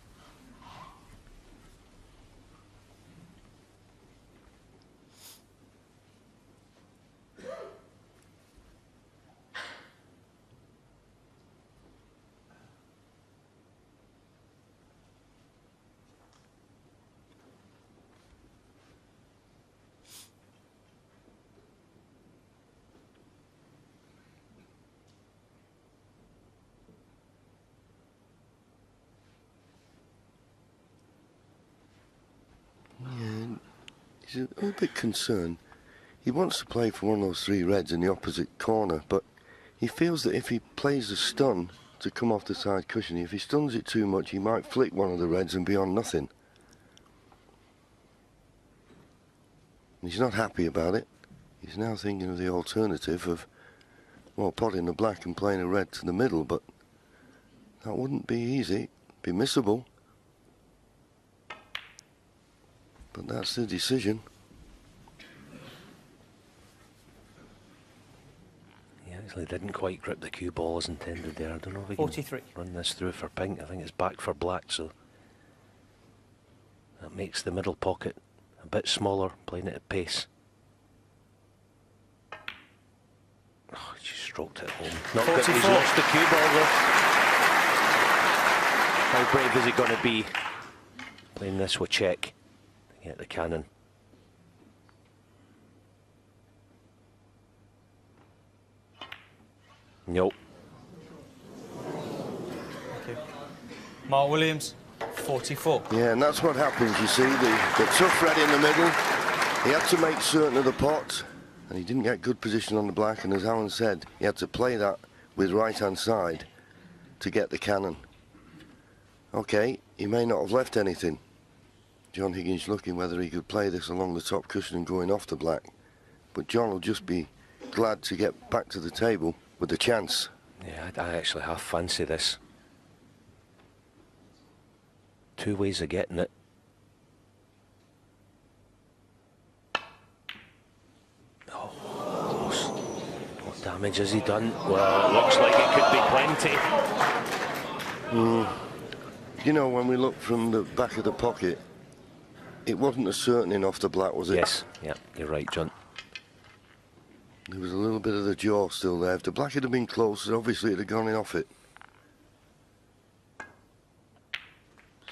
He's a little bit concerned. He wants to play for one of those three reds in the opposite corner, but he feels that if he plays a stun to come off the side cushion, if he stuns it too much, he might flick one of the reds and be on nothing. He's not happy about it. He's now thinking of the alternative of, well, potting the black and playing a red to the middle, but that wouldn't be easy. Be missable. But that's the decision. He actually didn't quite grip the cue ball as intended there. I don't know if we 43. can run this through for pink. I think it's back for black, so That makes the middle pocket a bit smaller, playing it at pace. Oh, she stroked it home. Not good. He's lost the cue ball though. How brave is he going to be playing this with check to get the cannon? Nope. Okay. Mark Williams, 44. Yeah, and that's what happens, you see. The tough red in the middle. He had to make certain of the pot, and he didn't get good position on the black, and as Alan said, he had to play that with right-hand side to get the cannon. Okay, he may not have left anything. John Higgins looking whether he could play this along the top cushion and going off the black. But John will just be glad to get back to the table with a chance. Yeah, I actually half fancy this. Two ways of getting it. Oh, close. What damage has he done? Well, it looks like it could be plenty. You know, when we look from the back of the pocket, it wasn't a certaining off the black, was it? Yes, yeah, you're right, John. There was a little bit of the jaw still there. If the black had been closer, obviously it'd have gone in off it.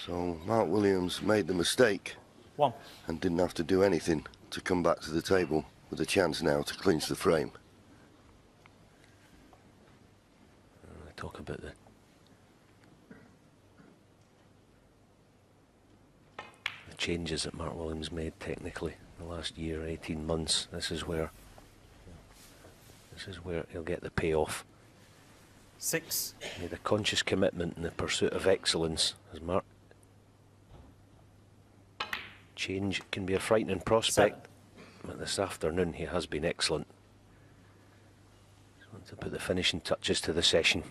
So Mark Williams made the mistake and didn't have to do anything to come back to the table with a chance now to clinch the frame. I talk about the changes that Mark Williams made technically in the last year, 18 months. This is where he'll get the payoff. 6. Made a conscious commitment in the pursuit of excellence, as Mark. Change can be a frightening prospect, but this afternoon he has been excellent. Just want to put the finishing touches to the session.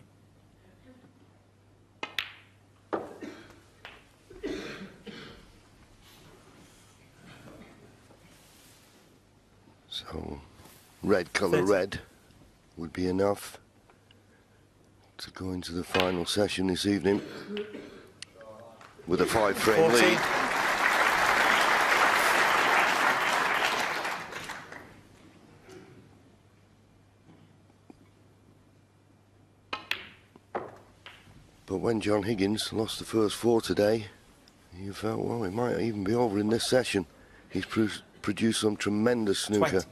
So red colour red would be enough to go into the final session this evening with a 5-frame lead. But when John Higgins lost the first 4 today, you felt, well, it might even be over in this session. He's produced some tremendous snooker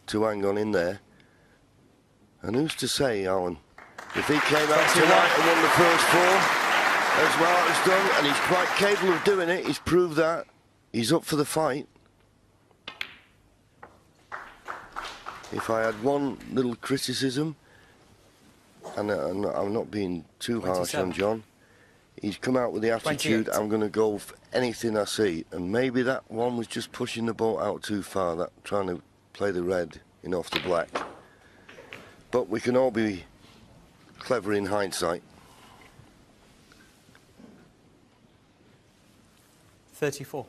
to hang on in there. And who's to say, Alan, if he came out tonight and won the first 4, as well as done, and he's quite capable of doing it, he's proved that, he's up for the fight. If I had one little criticism, and I'm not being too harsh on John, he's come out with the attitude, I'm going to go for anything I see. And maybe that one was just pushing the ball out too far, that trying to play the red in off the black. But we can all be clever in hindsight. 34.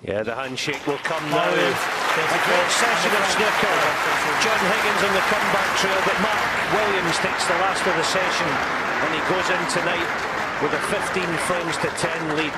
Yeah, the handshake will come now. A great session of snooker. John Higgins on the comeback trail, but Mark Williams takes the last of the session, and he goes in tonight with a 15 frames to 10 lead.